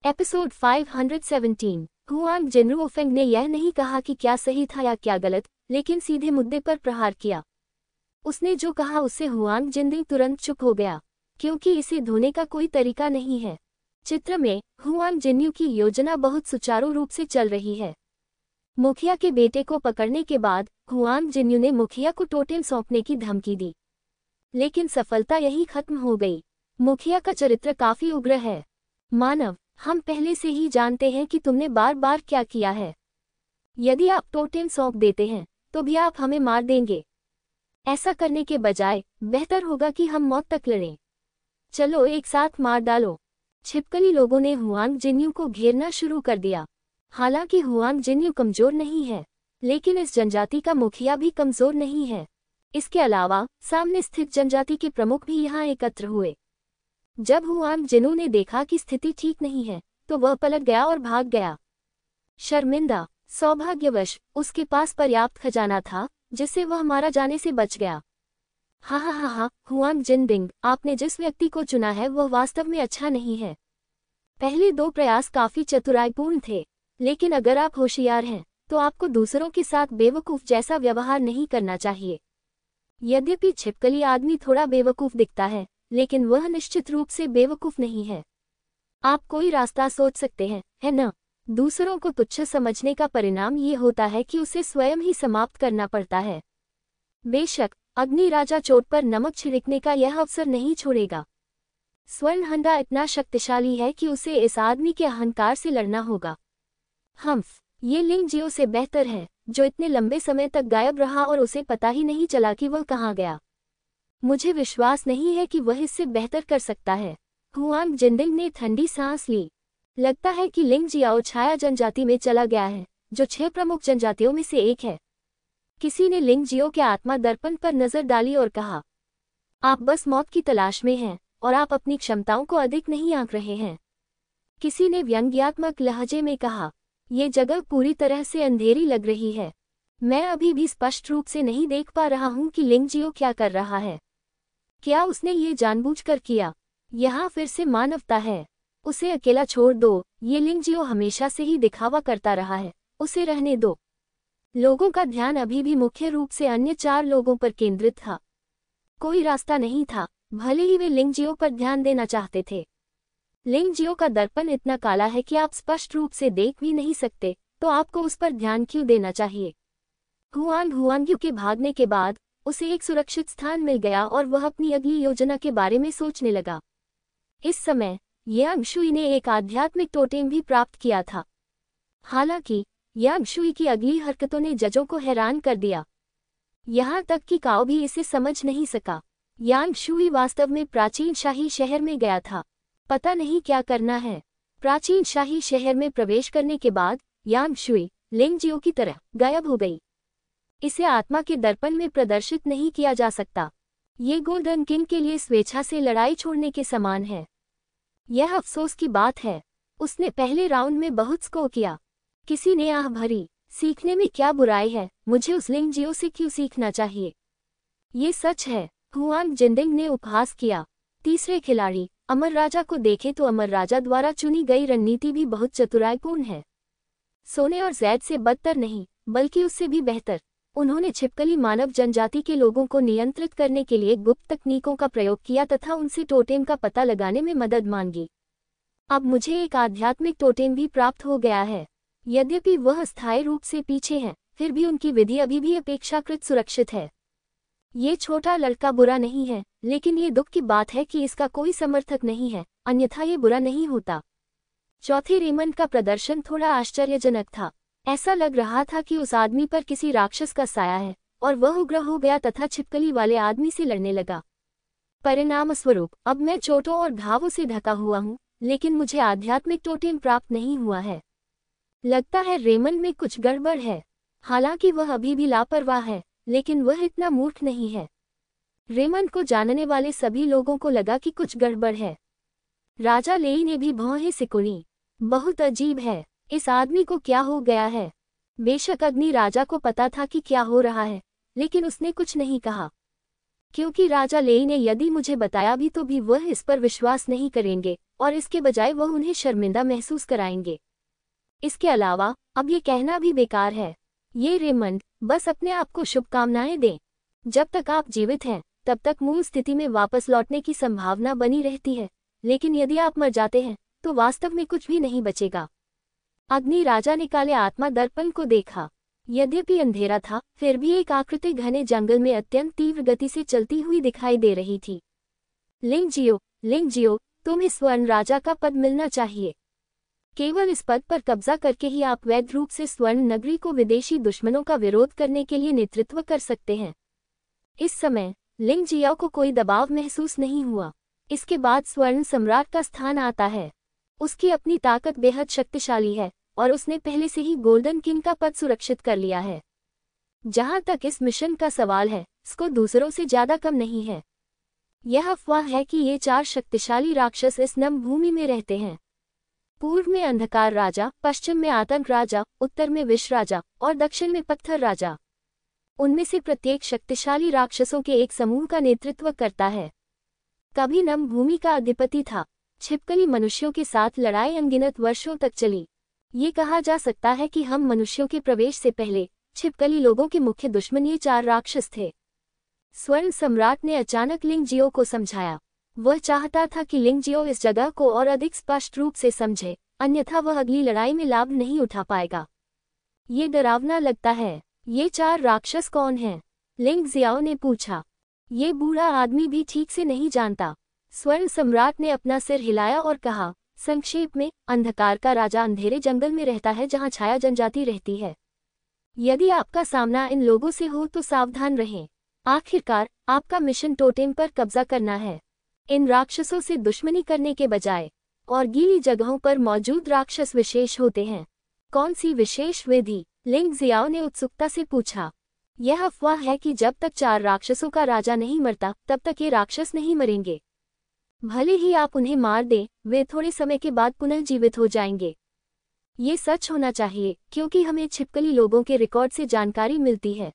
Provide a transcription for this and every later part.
Episode 517। Huang जिनरुओफेंग ने यह नहीं कहा कि क्या सही था या क्या गलत, लेकिन सीधे मुद्दे पर प्रहार किया। उसने जो कहा उससे हुआंग जिनदिंग तुरंत चुप हो गया, क्योंकि इसे धोने का कोई तरीका नहीं है। चित्र में हुआंग जिन्यू की योजना बहुत सुचारू रूप से चल रही है। मुखिया के बेटे को पकड़ने के बाद हुआंग जिन्यू ने मुखिया को टोटेम सौंपने की धमकी दी, लेकिन सफलता यही खत्म हो गई। मुखिया का चरित्र काफी उग्र है। मानव, हम पहले से ही जानते हैं कि तुमने बार बार क्या किया है। यदि आप टोटेम सौंप देते हैं तो भी आप हमें मार देंगे। ऐसा करने के बजाय बेहतर होगा कि हम मौत तक लड़ें। चलो एक साथ मार डालो। छिपकली लोगों ने हुआंग जिन्यू को घेरना शुरू कर दिया। हालांकि हुआंग जिन्यू कमजोर नहीं है, लेकिन इस जनजाति का मुखिया भी कमजोर नहीं है। इसके अलावा सामने स्थित जनजाति के प्रमुख भी यहाँ एकत्र हुए। जब हुआंग जिन्यू ने देखा कि स्थिति ठीक नहीं है तो वह पलट गया और भाग गया। शर्मिंदा, सौभाग्यवश उसके पास पर्याप्त खजाना था जिससे वह मारा जाने से बच गया। हा हा हा हा, हुआंग जिनदिंग, आपने जिस व्यक्ति को चुना है वह वास्तव में अच्छा नहीं है। पहले दो प्रयास काफी चतुराईपूर्ण थे, लेकिन अगर आप होशियार हैं तो आपको दूसरों के साथ बेवकूफ जैसा व्यवहार नहीं करना चाहिए। यद्यपि छिपकली आदमी थोड़ा बेवकूफ दिखता है, लेकिन वह निश्चित रूप से बेवकूफ नहीं है। आप कोई रास्ता सोच सकते हैं, है न? दूसरों को तुच्छ समझने का परिणाम ये होता है कि उसे स्वयं ही समाप्त करना पड़ता है। बेशक अग्नि राजा चोट पर नमक छिड़कने का यह अवसर नहीं छोड़ेगा। स्वर्णहंडा इतना शक्तिशाली है कि उसे इस आदमी के अहंकार से लड़ना होगा। हम्फ, ये लिंग जियो से बेहतर है, जो इतने लंबे समय तक गायब रहा और उसे पता ही नहीं चला कि वह कहाँ गया। मुझे विश्वास नहीं है कि वह इससे बेहतर कर सकता है। हुआंग जिनदिंग ने ठंडी सांस ली। लगता है कि लिंग जियाओ छाया जनजाति में चला गया है, जो 6 प्रमुख जनजातियों में से एक है। किसी ने लिंग जियो के आत्मा दर्पण पर नजर डाली और कहा, आप बस मौत की तलाश में हैं और आप अपनी क्षमताओं को अधिक नहीं आंक रहे हैं। किसी ने व्यंग्यात्मक लहजे में कहा, ये जगह पूरी तरह से अंधेरी लग रही है। मैं अभी भी स्पष्ट रूप से नहीं देख पा रहा हूं कि लिंग जियो क्या कर रहा है। क्या उसने ये जानबूझकर किया? यहाँ फिर से मानवता है। उसे अकेला छोड़ दो। ये लिंग जियो हमेशा से ही दिखावा करता रहा है, उसे रहने दो। लोगों का ध्यान अभी भी मुख्य रूप से अन्य 4 लोगों पर केंद्रित था। कोई रास्ता नहीं था, भले ही वे लिंग जियो पर ध्यान देना चाहते थे। लिंग जियो का दर्पण इतना काला है कि आप स्पष्ट रूप से देख भी नहीं सकते, तो आपको उस पर ध्यान क्यों देना चाहिए? हुआंग के भागने के बाद उसे एक सुरक्षित स्थान मिल गया और वह अपनी अगली योजना के बारे में सोचने लगा। इस समय यांग शुई ने एक आध्यात्मिक टोटेम भी प्राप्त किया था। हालांकि यांग शुई की अगली हरकतों ने जजों को हैरान कर दिया। यहाँ तक कि काओ भी इसे समझ नहीं सका। यांग शुई वास्तव में प्राचीन शाही शहर में गया था। पता नहीं क्या करना है। प्राचीन शाही शहर में प्रवेश करने के बाद यांग शुई लिंग जियो की तरह गायब हो गई। इसे आत्मा के दर्पण में प्रदर्शित नहीं किया जा सकता। ये गोल्डन किंग के लिए स्वेच्छा से लड़ाई छोड़ने के समान है। यह अफसोस की बात है। उसने पहले राउंड में बहुत स्कोर किया। किसी ने आह भरी, सीखने में क्या बुराई है, मुझे उस लिंग जियो से क्यों सीखना चाहिए? ये सच है, हुआंग जिनदिंग ने उपहास किया। तीसरे खिलाड़ी अमर राजा को देखें तो अमर राजा द्वारा चुनी गई रणनीति भी बहुत चतुराईपूर्ण है। सोने और जैद से बदतर नहीं, बल्कि उससे भी बेहतर। उन्होंने छिपकली मानव जनजाति के लोगों को नियंत्रित करने के लिए गुप्त तकनीकों का प्रयोग किया तथा उनसे टोटेम का पता लगाने में मदद मांगी। अब मुझे एक आध्यात्मिक टोटेम भी प्राप्त हो गया है। यद्यपि वह स्थायी रूप से पीछे हैं, फिर भी उनकी विधि अभी भी अपेक्षाकृत सुरक्षित है। ये छोटा लड़का बुरा नहीं है, लेकिन ये दुख की बात है कि इसका कोई समर्थक नहीं है, अन्यथा ये बुरा नहीं होता। चौथे रेमंड का प्रदर्शन थोड़ा आश्चर्यजनक था। ऐसा लग रहा था कि उस आदमी पर किसी राक्षस का साया है और वह उग्र हो गया तथा छिपकली वाले आदमी से लड़ने लगा। परिणामस्वरूप अब मैं चोटों और घावों से ढका हुआ हूँ, लेकिन मुझे आध्यात्मिक टोटेम प्राप्त नहीं हुआ है। लगता है रेमंड में कुछ गड़बड़ है। हालांकि वह अभी भी लापरवाह है, लेकिन वह इतना मूर्ख नहीं है। रेमंड को जानने वाले सभी लोगों को लगा कि कुछ गड़बड़ है। राजा लेई ने भी भौहें सिकुड़ी। बहुत अजीब है, इस आदमी को क्या हो गया है? बेशक अग्नि राजा को पता था कि क्या हो रहा है, लेकिन उसने कुछ नहीं कहा। क्योंकि राजा लेई ने यदि मुझे बताया भी तो भी वह इस पर विश्वास नहीं करेंगे और इसके बजाय वह उन्हें शर्मिंदा महसूस कराएंगे। इसके अलावा अब ये कहना भी बेकार है। ये रेमंड बस अपने आप को शुभकामनाएं दें। जब तक आप जीवित हैं तब तक मूल स्थिति में वापस लौटने की संभावना बनी रहती है, लेकिन यदि आप मर जाते हैं तो वास्तव में कुछ भी नहीं बचेगा। अग्नि राजा ने काले आत्मा दर्पण को देखा। यद्यपि अंधेरा था फिर भी एक आकृति घने जंगल में अत्यंत तीव्र गति से चलती हुई दिखाई दे रही थी। लिंगजियो, तुम्हें स्वर्ण राजा का पद मिलना चाहिए। केवल इस पद पर कब्जा करके ही आप वैध रूप से स्वर्ण नगरी को विदेशी दुश्मनों का विरोध करने के लिए नेतृत्व कर सकते हैं। इस समय लिंगजियाओ को कोई दबाव महसूस नहीं हुआ। इसके बाद स्वर्ण सम्राट का स्थान आता है। उसकी अपनी ताकत बेहद शक्तिशाली है और उसने पहले से ही गोल्डन किंग का पद सुरक्षित कर लिया है। जहां तक इस मिशन का सवाल है, इसको दूसरों से ज्यादा कम नहीं है। यह अफवाह है कि ये 4 शक्तिशाली राक्षस इस नम भूमि में रहते हैं। पूर्व में अंधकार राजा, पश्चिम में आतंक राजा, उत्तर में विष राजा और दक्षिण में पत्थर राजा। उनमें से प्रत्येक शक्तिशाली राक्षसों के एक समूह का नेतृत्व करता है। कभी नम भूमि का अधिपति था। छिपकली मनुष्यों के साथ लड़ाई अनगिनत वर्षों तक चली। ये कहा जा सकता है कि हम मनुष्यों के प्रवेश से पहले छिपकली लोगों के मुख्य दुश्मन ये 4 राक्षस थे। स्वर्ण सम्राट ने अचानक लिंगजियो को समझाया। वह चाहता था कि लिंगजियो इस जगह को और अधिक स्पष्ट रूप से समझे, अन्यथा वह अगली लड़ाई में लाभ नहीं उठा पाएगा। ये डरावना लगता है। ये 4 राक्षस कौन हैं? लिंगजियाओ ने पूछा। ये बूढ़ा आदमी भी ठीक से नहीं जानता। स्वर्ण सम्राट ने अपना सिर हिलाया और कहा, संक्षेप में, अंधकार का राजा अंधेरे जंगल में रहता है जहां छाया जनजाति रहती है। यदि आपका सामना इन लोगों से हो तो सावधान रहें। आखिरकार आपका मिशन टोटेम पर कब्जा करना है। इन राक्षसों से दुश्मनी करने के बजाय और गीली जगहों पर मौजूद राक्षस विशेष होते हैं। कौन सी विशेष विधि? लिंगजियाओ ने उत्सुकता से पूछा। यह अफवाह है कि जब तक 4 राक्षसों का राजा नहीं मरता तब तक ये राक्षस नहीं मरेंगे। भले ही आप उन्हें मार दें, वे थोड़े समय के बाद पुनः जीवित हो जाएंगे। ये सच होना चाहिए क्योंकि हमें छिपकली लोगों के रिकॉर्ड से जानकारी मिलती है।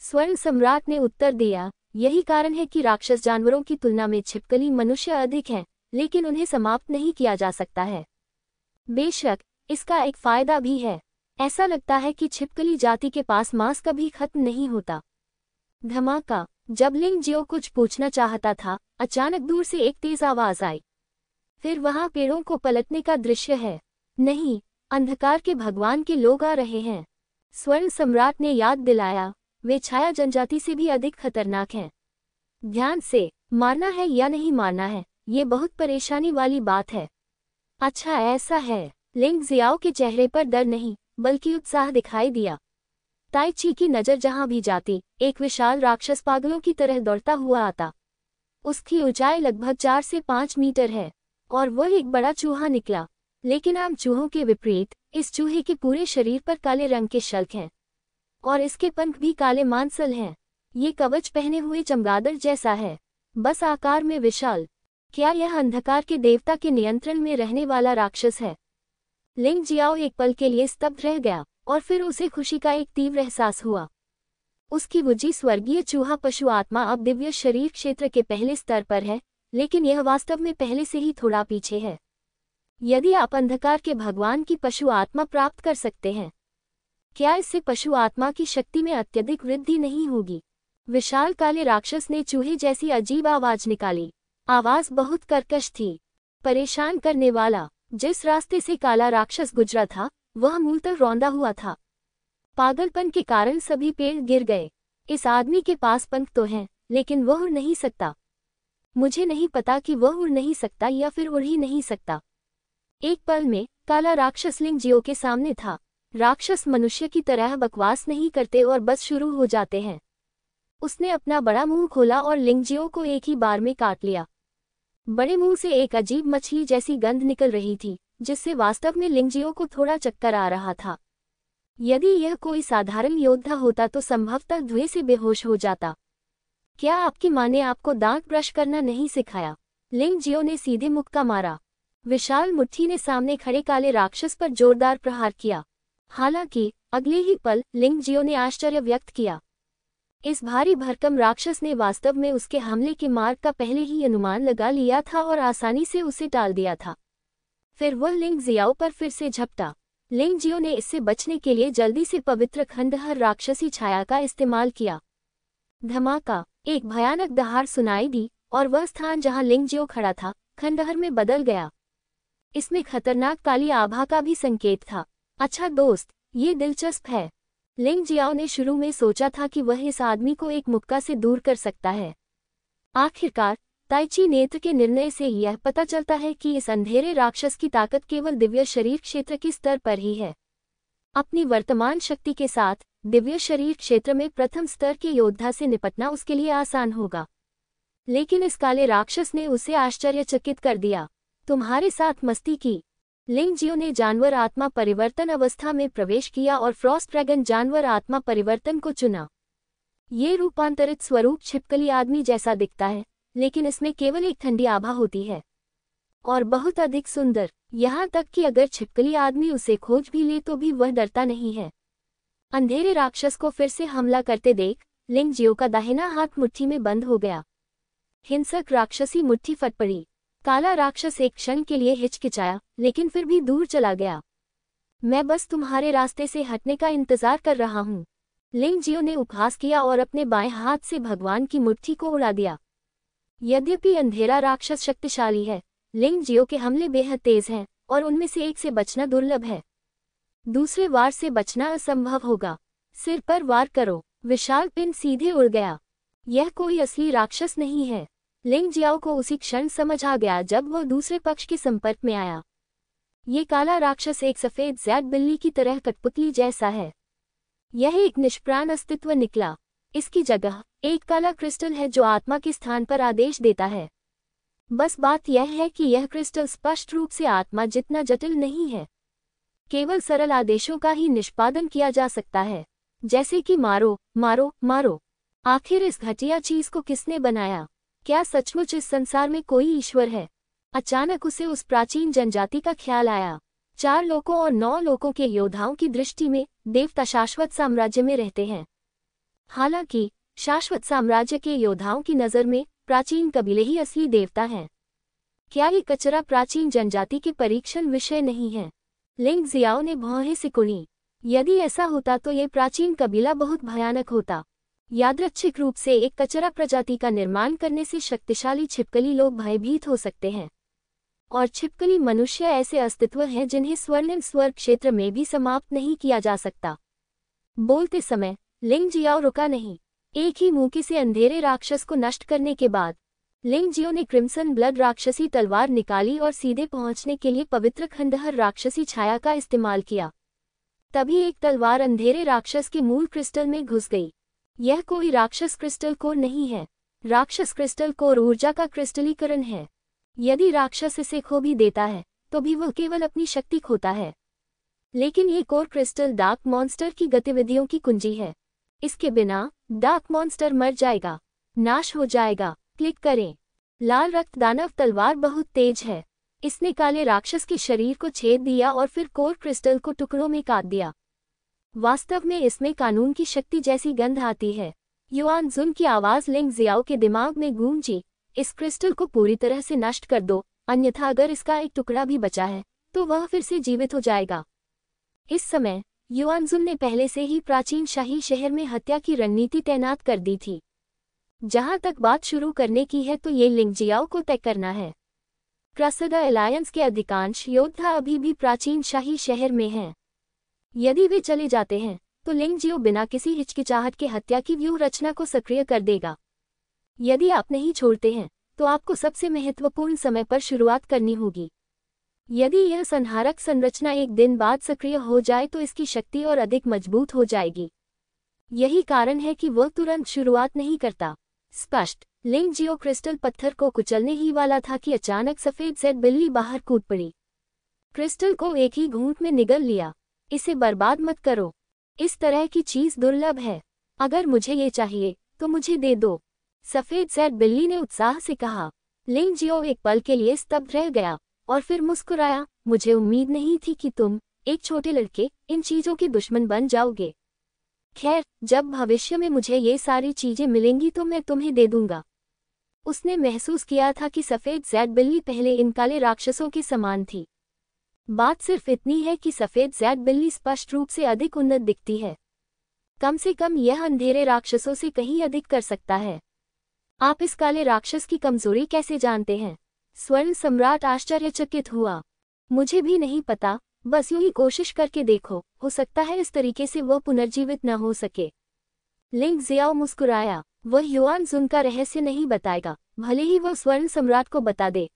स्वर्ण सम्राट ने उत्तर दिया, यही कारण है कि राक्षस जानवरों की तुलना में छिपकली मनुष्य अधिक हैं, लेकिन उन्हें समाप्त नहीं किया जा सकता है। बेशक इसका एक फायदा भी है। ऐसा लगता है कि छिपकली जाति के पास मांस कभी खत्म नहीं होता। धमाका। जब लिंगजियो कुछ पूछना चाहता था, अचानक दूर से एक तेज आवाज आई। फिर वहां पेड़ों को पलटने का दृश्य है। नहीं, अंधकार के भगवान के लोग आ रहे हैं। स्वर्ण सम्राट ने याद दिलाया, वे छाया जनजाति से भी अधिक खतरनाक हैं। ध्यान से, मारना है या नहीं मारना है, ये बहुत परेशानी वाली बात है। अच्छा ऐसा है। लिंगजियाओ के चेहरे पर डर नहीं बल्कि उत्साह दिखाई दिया। ताई ची की नजर जहां भी जाती, एक विशाल राक्षस पागलों की तरह दौड़ता हुआ आता। उसकी ऊंचाई लगभग 4 से 5 मीटर है और वह एक बड़ा चूहा निकला। लेकिन आम चूहों के विपरीत इस चूहे के पूरे शरीर पर काले रंग के शल्क हैं और इसके पंख भी काले मांसल हैं। ये कवच पहने हुए चमगादड़ जैसा है, बस आकार में विशाल। क्या यह अंधकार के देवता के नियंत्रण में रहने वाला राक्षस है? लिंगजियाओ एक पल के लिए स्तब्ध रह गया और फिर उसे खुशी का एक तीव्र एहसास हुआ। उसकी बुझी स्वर्गीय चूहा पशु आत्मा अब दिव्य शरीर क्षेत्र के पहले स्तर पर है, लेकिन यह वास्तव में पहले से ही थोड़ा पीछे है। यदि आप अंधकार के भगवान की पशु आत्मा प्राप्त कर सकते हैं, क्या इससे पशु आत्मा की शक्ति में अत्यधिक वृद्धि नहीं होगी? विशाल काले राक्षस ने चूहे जैसी अजीब आवाज निकाली। आवाज बहुत कर्कश थी, परेशान करने वाला। जिस रास्ते से काला राक्षस गुजरा था वह मूलतः रौंदा हुआ था। पागलपन के कारण सभी पेड़ गिर गए। इस आदमी के पास पंख तो हैं, लेकिन वह उड़ नहीं सकता। मुझे नहीं पता कि वह उड़ नहीं सकता या फिर उड़ ही नहीं सकता। एक पल में काला राक्षस लिंगजियो के सामने था। राक्षस मनुष्य की तरह बकवास नहीं करते और बस शुरू हो जाते हैं। उसने अपना बड़ा मुंह खोला और लिंगजियो को एक ही बार में काट लिया। बड़े मुंह से एक अजीब मछली जैसी गंध निकल रही थी, जिससे वास्तव में लिंगजियो को थोड़ा चक्कर आ रहा था। यदि यह कोई साधारण योद्धा होता तो संभवतः धुएं से बेहोश हो जाता। क्या आपकी माँ ने आपको दांत ब्रश करना नहीं सिखाया? लिंगजियो ने सीधे मुक्का मारा। विशाल मुट्ठी ने सामने खड़े काले राक्षस पर जोरदार प्रहार किया। हालांकि अगले ही पल लिंगजियो ने आश्चर्य व्यक्त किया। इस भारी भरकम राक्षस ने वास्तव में उसके हमले के मार्ग का पहले ही अनुमान लगा लिया था और आसानी से उसे टाल दिया था। फिर वह लिंग जियाओ पर फिर से झपटा। लिंग जियो ने इससे बचने के लिए जल्दी से पवित्र खंडहर राक्षसी छाया का इस्तेमाल किया। धमाका, एक भयानक दहाड़ सुनाई दी और वह स्थान जहां लिंग जियो खड़ा था खंडहर में बदल गया। इसमें खतरनाक काली आभा का भी संकेत था। अच्छा दोस्त, ये दिलचस्प है। लिंग जियाओ ने शुरू में सोचा था कि वह इस आदमी को एक मुक्का से दूर कर सकता है। आखिरकार ताइची नेत्र के निर्णय से यह पता चलता है कि इस अंधेरे राक्षस की ताकत केवल दिव्य शरीर क्षेत्र के स्तर पर ही है। अपनी वर्तमान शक्ति के साथ दिव्य शरीर क्षेत्र में प्रथम स्तर के योद्धा से निपटना उसके लिए आसान होगा। लेकिन इस काले राक्षस ने उसे आश्चर्यचकित कर दिया। तुम्हारे साथ मस्ती की। लिंग जियो ने जानवर आत्मा परिवर्तन अवस्था में प्रवेश किया और फ्रॉस्ट ड्रैगन जानवर आत्मा परिवर्तन को चुना। ये रूपांतरित स्वरूप छिपकली आदमी जैसा दिखता है, लेकिन इसमें केवल एक ठंडी आभा होती है और बहुत अधिक सुंदर, यहाँ तक कि अगर छिपकली आदमी उसे खोज भी ले तो भी वह डरता नहीं है। अंधेरे राक्षस को फिर से हमला करते देख लिंग जियो का दाहिना हाथ मुट्ठी में बंद हो गया। हिंसक राक्षसी मुट्ठी फट पड़ी। काला राक्षस एक क्षण के लिए हिचकिचाया, लेकिन फिर भी दूर चला गया। मैं बस तुम्हारे रास्ते से हटने का इंतजार कर रहा हूँ। लिंग जियो ने उपहास किया और अपने बाएं हाथ से भगवान की मुट्ठी को उड़ा दिया। यद्यपि अंधेरा राक्षस शक्तिशाली है, लिंग जियो के हमले बेहद तेज हैं और उनमें से एक से बचना दुर्लभ है। दूसरे वार से बचना असंभव होगा। सिर पर वार करो। विशाल पिन सीधे उड़ गया। यह कोई असली राक्षस नहीं है। लिंग जियाओ को उसी क्षण समझ आ गया जब वह दूसरे पक्ष के संपर्क में आया। ये काला राक्षस एक सफेद ज़ैड बिल्ली की तरह कठपुतली जैसा है। यह एक निष्प्राण अस्तित्व निकला। इसकी जगह एक काला क्रिस्टल है जो आत्मा के स्थान पर आदेश देता है। बस बात यह है कि यह क्रिस्टल स्पष्ट रूप से आत्मा जितना जटिल नहीं है। केवल सरल आदेशों का ही निष्पादन किया जा सकता है, जैसे कि मारो मारो मारो। आखिर इस घटिया चीज को किसने बनाया? क्या सचमुच इस संसार में कोई ईश्वर है? अचानक उसे उस प्राचीन जनजाति का ख्याल आया। 4 लोकों और 9 लोकों के योद्धाओं की दृष्टि में देवता शाश्वत साम्राज्य में रहते हैं। हालांकि शाश्वत साम्राज्य के योद्धाओं की नज़र में प्राचीन कबीले ही असली देवता हैं। क्या ये कचरा प्राचीन जनजाति के परीक्षण विषय नहीं है? लिंग जियाओ ने भौहें सिकुड़ी। यदि ऐसा होता तो ये प्राचीन कबीला बहुत भयानक होता। यादृच्छिक रूप से एक कचरा प्रजाति का निर्माण करने से शक्तिशाली छिपकली लोग भयभीत हो सकते हैं, और छिपकली मनुष्य ऐसे अस्तित्व हैं जिन्हें स्वर्णिम स्वर्ग क्षेत्र में भी समाप्त नहीं किया जा सकता। बोलते समय लिंग जियाओ रुका नहीं। एक ही मौके से अंधेरे राक्षस को नष्ट करने के बाद लिंग जियो ने क्रिम्सन ब्लड राक्षसी तलवार निकाली और सीधे पहुंचने के लिए पवित्र खंडहर राक्षसी छाया का इस्तेमाल किया। तभी एक तलवार अंधेरे राक्षस के मूल क्रिस्टल में घुस गई। यह कोई राक्षस क्रिस्टल कोर नहीं है। राक्षस क्रिस्टल कोर ऊर्जा का क्रिस्टलीकरण है। यदि राक्षस इसे खो भी देता है तो भी वह केवल अपनी शक्ति खोता है। लेकिन ये कोर क्रिस्टल डार्क मॉन्स्टर की गतिविधियों की कुंजी है। इसके बिना डार्क मॉन्स्टर मर जाएगा, नाश हो जाएगा। क्लिक करें। लाल रक्त दानव तलवार बहुत तेज है। इसने काले राक्षस के शरीर को छेद दिया और फिर कोर क्रिस्टल को टुकड़ों में काट दिया। वास्तव में इसमें कानून की शक्ति जैसी गंध आती है। युआन जुन की आवाज़ लिंग जियाओ के दिमाग में गूंजी। इस क्रिस्टल को पूरी तरह से नष्ट कर दो, अन्यथा अगर इसका एक टुकड़ा भी बचा है तो वह फिर से जीवित हो जाएगा। इस समय युआन जुन ने पहले से ही प्राचीन शाही शहर में हत्या की रणनीति तैनात कर दी थी। जहां तक बात शुरू करने की है तो ये लिंग जियाओ को तय करना है। क्रासदा एलायंस के अधिकांश योद्धा अभी भी प्राचीन शाही शहर में हैं। यदि वे चले जाते हैं तो लिंग जियो बिना किसी हिचकिचाहट के हत्या की व्यूह रचना को सक्रिय कर देगा। यदि आप नहीं छोड़ते हैं तो आपको सबसे महत्वपूर्ण समय पर शुरुआत करनी होगी। यदि यह संहारक संरचना एक दिन बाद सक्रिय हो जाए तो इसकी शक्ति और अधिक मजबूत हो जाएगी। यही कारण है कि वह तुरंत शुरुआत नहीं करता। स्पष्ट। लिंग जियो क्रिस्टल पत्थर को कुचलने ही वाला था कि अचानक सफेद ज़ैड बिल्ली बाहर कूद पड़ी। क्रिस्टल को एक ही घूंट में निगल लिया। इसे बर्बाद मत करो। इस तरह की चीज दुर्लभ है। अगर मुझे ये चाहिए तो मुझे दे दो, सफेद ज़ैड बिल्ली ने उत्साह से कहा। लिंग जियो एक पल के लिए स्तब्ध रह गया और फिर मुस्कुराया। मुझे उम्मीद नहीं थी कि तुम, एक छोटे लड़के, इन चीजों के दुश्मन बन जाओगे। खैर, जब भविष्य में मुझे ये सारी चीजें मिलेंगी तो मैं तुम्हें दे दूंगा। उसने महसूस किया था कि सफेद जैड बिल्ली पहले इन काले राक्षसों के समान थी। बात सिर्फ इतनी है कि सफेद जैड बिल्ली स्पष्ट रूप से अधिक उन्नत दिखती है। कम से कम यह अंधेरे राक्षसों से कहीं अधिक कर सकता है। आप इस काले राक्षस की कमजोरी कैसे जानते हैं? स्वर्ण सम्राट आश्चर्यचकित हुआ। मुझे भी नहीं पता, बस यूं ही कोशिश करके देखो, हो सकता है इस तरीके से वह पुनर्जीवित न हो सके। लिंग जियाओ मुस्कुराया। वह युआन जुन का रहस्य नहीं बताएगा, भले ही वह स्वर्ण सम्राट को बता दे।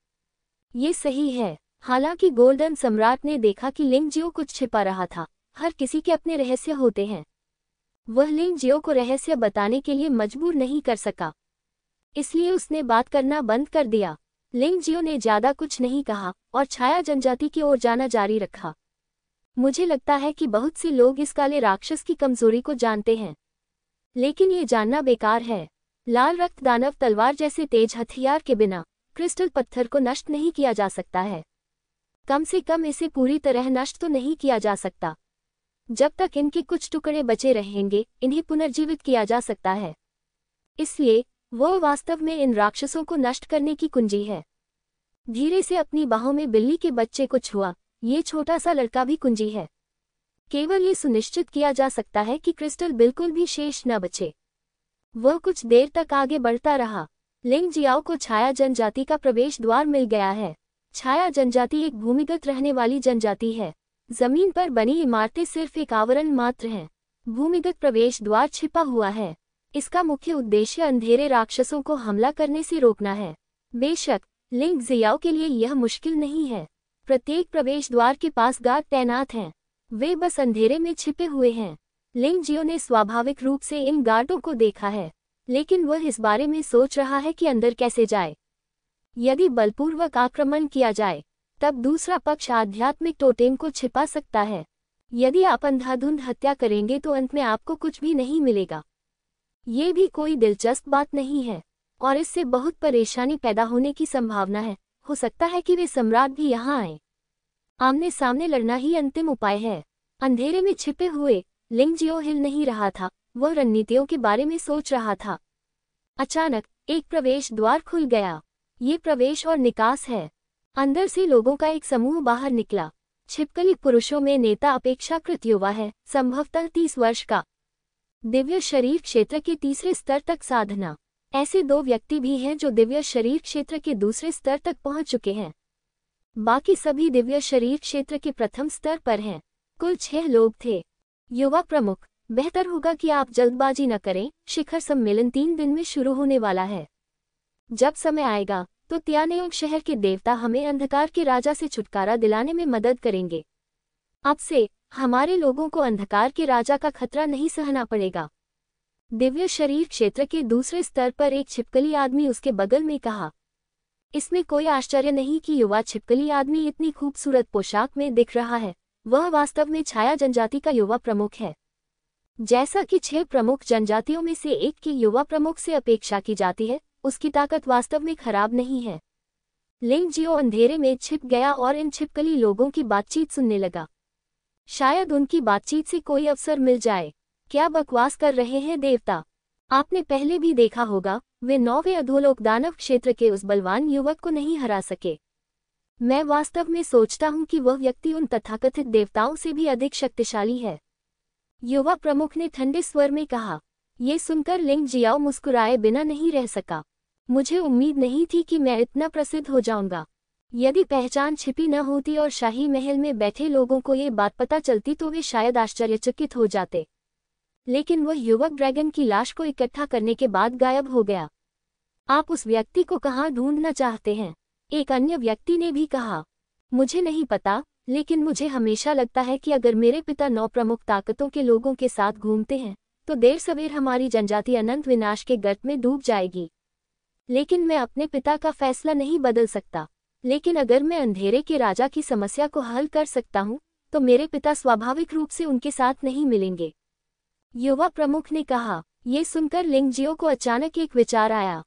ये सही है। हालांकि गोल्डन सम्राट ने देखा कि लिंग जियो कुछ छिपा रहा था। हर किसी के अपने रहस्य होते हैं। वह लिंग जियो को रहस्य बताने के लिए मजबूर नहीं कर सका, इसलिए उसने बात करना बंद कर दिया। लिंग जियो ने ज्यादा कुछ नहीं कहा और छाया जनजाति की ओर जाना जारी रखा। मुझे लगता है कि बहुत से लोग इस काले राक्षस की कमजोरी को जानते हैं, लेकिन ये जानना बेकार है। लाल रक्त दानव तलवार जैसे तेज हथियार के बिना क्रिस्टल पत्थर को नष्ट नहीं किया जा सकता है। कम से कम इसे पूरी तरह नष्ट तो नहीं किया जा सकता। जब तक इनके कुछ टुकड़े बचे रहेंगे, इन्हें पुनर्जीवित किया जा सकता है। इसलिए वह वास्तव में इन राक्षसों को नष्ट करने की कुंजी है। धीरे से अपनी बाहों में बिल्ली के बच्चे को छुआ। ये छोटा सा लड़का भी कुंजी है। केवल ये सुनिश्चित किया जा सकता है कि क्रिस्टल बिल्कुल भी शेष न बचे। वह कुछ देर तक आगे बढ़ता रहा। लिंग जियाओ को छाया जनजाति का प्रवेश द्वार मिल गया है। छाया जनजाति एक भूमिगत रहने वाली जनजाति है। जमीन पर बनी इमारतें सिर्फ एक आवरण मात्र हैं। भूमिगत प्रवेश द्वार छिपा हुआ है। इसका मुख्य उद्देश्य अंधेरे राक्षसों को हमला करने से रोकना है। बेशक लिंग जियाओ के लिए यह मुश्किल नहीं है। प्रत्येक प्रवेश द्वार के पास गार्ड तैनात हैं। वे बस अंधेरे में छिपे हुए हैं। लिंग जियो ने स्वाभाविक रूप से इन गार्डों को देखा है, लेकिन वह इस बारे में सोच रहा है कि अंदर कैसे जाए। यदि बलपूर्वक आक्रमण किया जाए, तब दूसरा पक्ष आध्यात्मिक टोटेम को छिपा सकता है। यदि आप अंधाधुंध हत्या करेंगे तो अंत में आपको कुछ भी नहीं मिलेगा। ये भी कोई दिलचस्प बात नहीं है, और इससे बहुत परेशानी पैदा होने की संभावना है। हो सकता है कि वे सम्राट भी यहाँ आए। आमने सामने लड़ना ही अंतिम उपाय है। अंधेरे में छिपे हुए लिंग जियो हिल नहीं रहा था। वह रणनीतियों के बारे में सोच रहा था। अचानक एक प्रवेश द्वार खुल गया। ये प्रवेश और निकास है। अंदर से लोगों का एक समूह बाहर निकला। छिपकली पुरुषों में नेता अपेक्षाकृत युवा है, संभवतः 30 वर्ष का। दिव्य शरीर क्षेत्र के तीसरे स्तर तक साधना। ऐसे 2 व्यक्ति भी हैं जो दिव्य शरीर क्षेत्र के दूसरे स्तर तक पहुंच चुके हैं। बाकी सभी दिव्य शरीर क्षेत्र के प्रथम स्तर पर हैं। कुल 6 लोग थे। युवा प्रमुख, बेहतर होगा कि आप जल्दबाजी न करें। शिखर सम्मेलन 3 दिन में शुरू होने वाला है। जब समय आएगा तो त्यानेयोग शहर के देवता हमें अंधकार के राजा से छुटकारा दिलाने में मदद करेंगे। अब से हमारे लोगों को अंधकार के राजा का खतरा नहीं सहना पड़ेगा। दिव्य शरीर क्षेत्र के दूसरे स्तर पर एक छिपकली आदमी उसके बगल में कहा। इसमें कोई आश्चर्य नहीं कि युवा छिपकली आदमी इतनी खूबसूरत पोशाक में दिख रहा है। वह वास्तव में छाया जनजाति का युवा प्रमुख है। जैसा कि 6 प्रमुख जनजातियों में से एक की युवा प्रमुख से अपेक्षा की जाती है, उसकी ताकत वास्तव में खराब नहीं है। लिंग जियो अंधेरे में छिप गया और इन छिपकली लोगों की बातचीत सुनने लगा। शायद उनकी बातचीत से कोई अवसर मिल जाए। क्या बकवास कर रहे हैं देवता? आपने पहले भी देखा होगा, वे 9वें अधोलोक दानव क्षेत्र के उस बलवान युवक को नहीं हरा सके। मैं वास्तव में सोचता हूं कि वह व्यक्ति उन तथाकथित देवताओं से भी अधिक शक्तिशाली है। युवा प्रमुख ने ठंडे स्वर में कहा। ये सुनकर लिंग जियाओ मुस्कुराए बिना नहीं रह सका। मुझे उम्मीद नहीं थी कि मैं इतना प्रसिद्ध हो जाऊंगा। यदि पहचान छिपी न होती और शाही महल में बैठे लोगों को ये बात पता चलती तो वे शायद आश्चर्यचकित हो जाते। लेकिन वह युवक ड्रैगन की लाश को इकट्ठा करने के बाद गायब हो गया। आप उस व्यक्ति को कहाँ ढूंढना चाहते हैं? एक अन्य व्यक्ति ने भी कहा। मुझे नहीं पता, लेकिन मुझे हमेशा लगता है कि अगर मेरे पिता 9 प्रमुख ताकतों के लोगों के साथ घूमते हैं, तो देर सवेर हमारी जनजाति अनंत विनाश के गर्त में डूब जाएगी। लेकिन मैं अपने पिता का फैसला नहीं बदल सकता। लेकिन अगर मैं अंधेरे के राजा की समस्या को हल कर सकता हूँ, तो मेरे पिता स्वाभाविक रूप से उनके साथ नहीं मिलेंगे। युवा प्रमुख ने कहा। ये सुनकर लिंग जियो को अचानक एक विचार आया।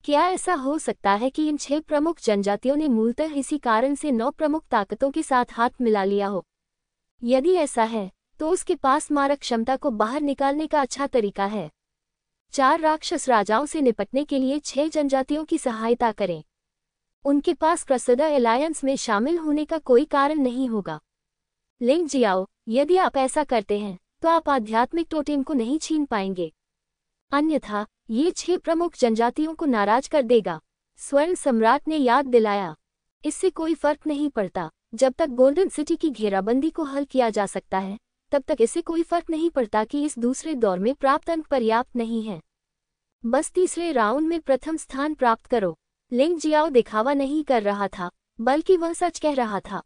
क्या ऐसा हो सकता है कि इन 6 प्रमुख जनजातियों ने मूलतः इसी कारण से 9 प्रमुख ताकतों के साथ हाथ मिला लिया हो? यदि ऐसा है, तो उसके पास मारक क्षमता को बाहर निकालने का अच्छा तरीका है। 4 राक्षस राजाओं से निपटने के लिए 6 जनजातियों की सहायता करें। उनके पास क्रसदा एलायंस में शामिल होने का कोई कारण नहीं होगा। लिंग जियाओ, यदि आप ऐसा करते हैं तो आप आध्यात्मिक टोटेम को नहीं छीन पाएंगे, अन्यथा ये 6 प्रमुख जनजातियों को नाराज कर देगा। स्वर्ण सम्राट ने याद दिलाया, इससे कोई फर्क नहीं पड़ता। जब तक गोल्डन सिटी की घेराबंदी को हल किया जा सकता है, तब तक इससे कोई फर्क नहीं पड़ता कि इस दूसरे दौर में प्राप्त अंक पर्याप्त नहीं है। बस तीसरे राउंड में प्रथम स्थान प्राप्त करो। लिंग जियाओ दिखावा नहीं कर रहा था, बल्कि वह सच कह रहा था।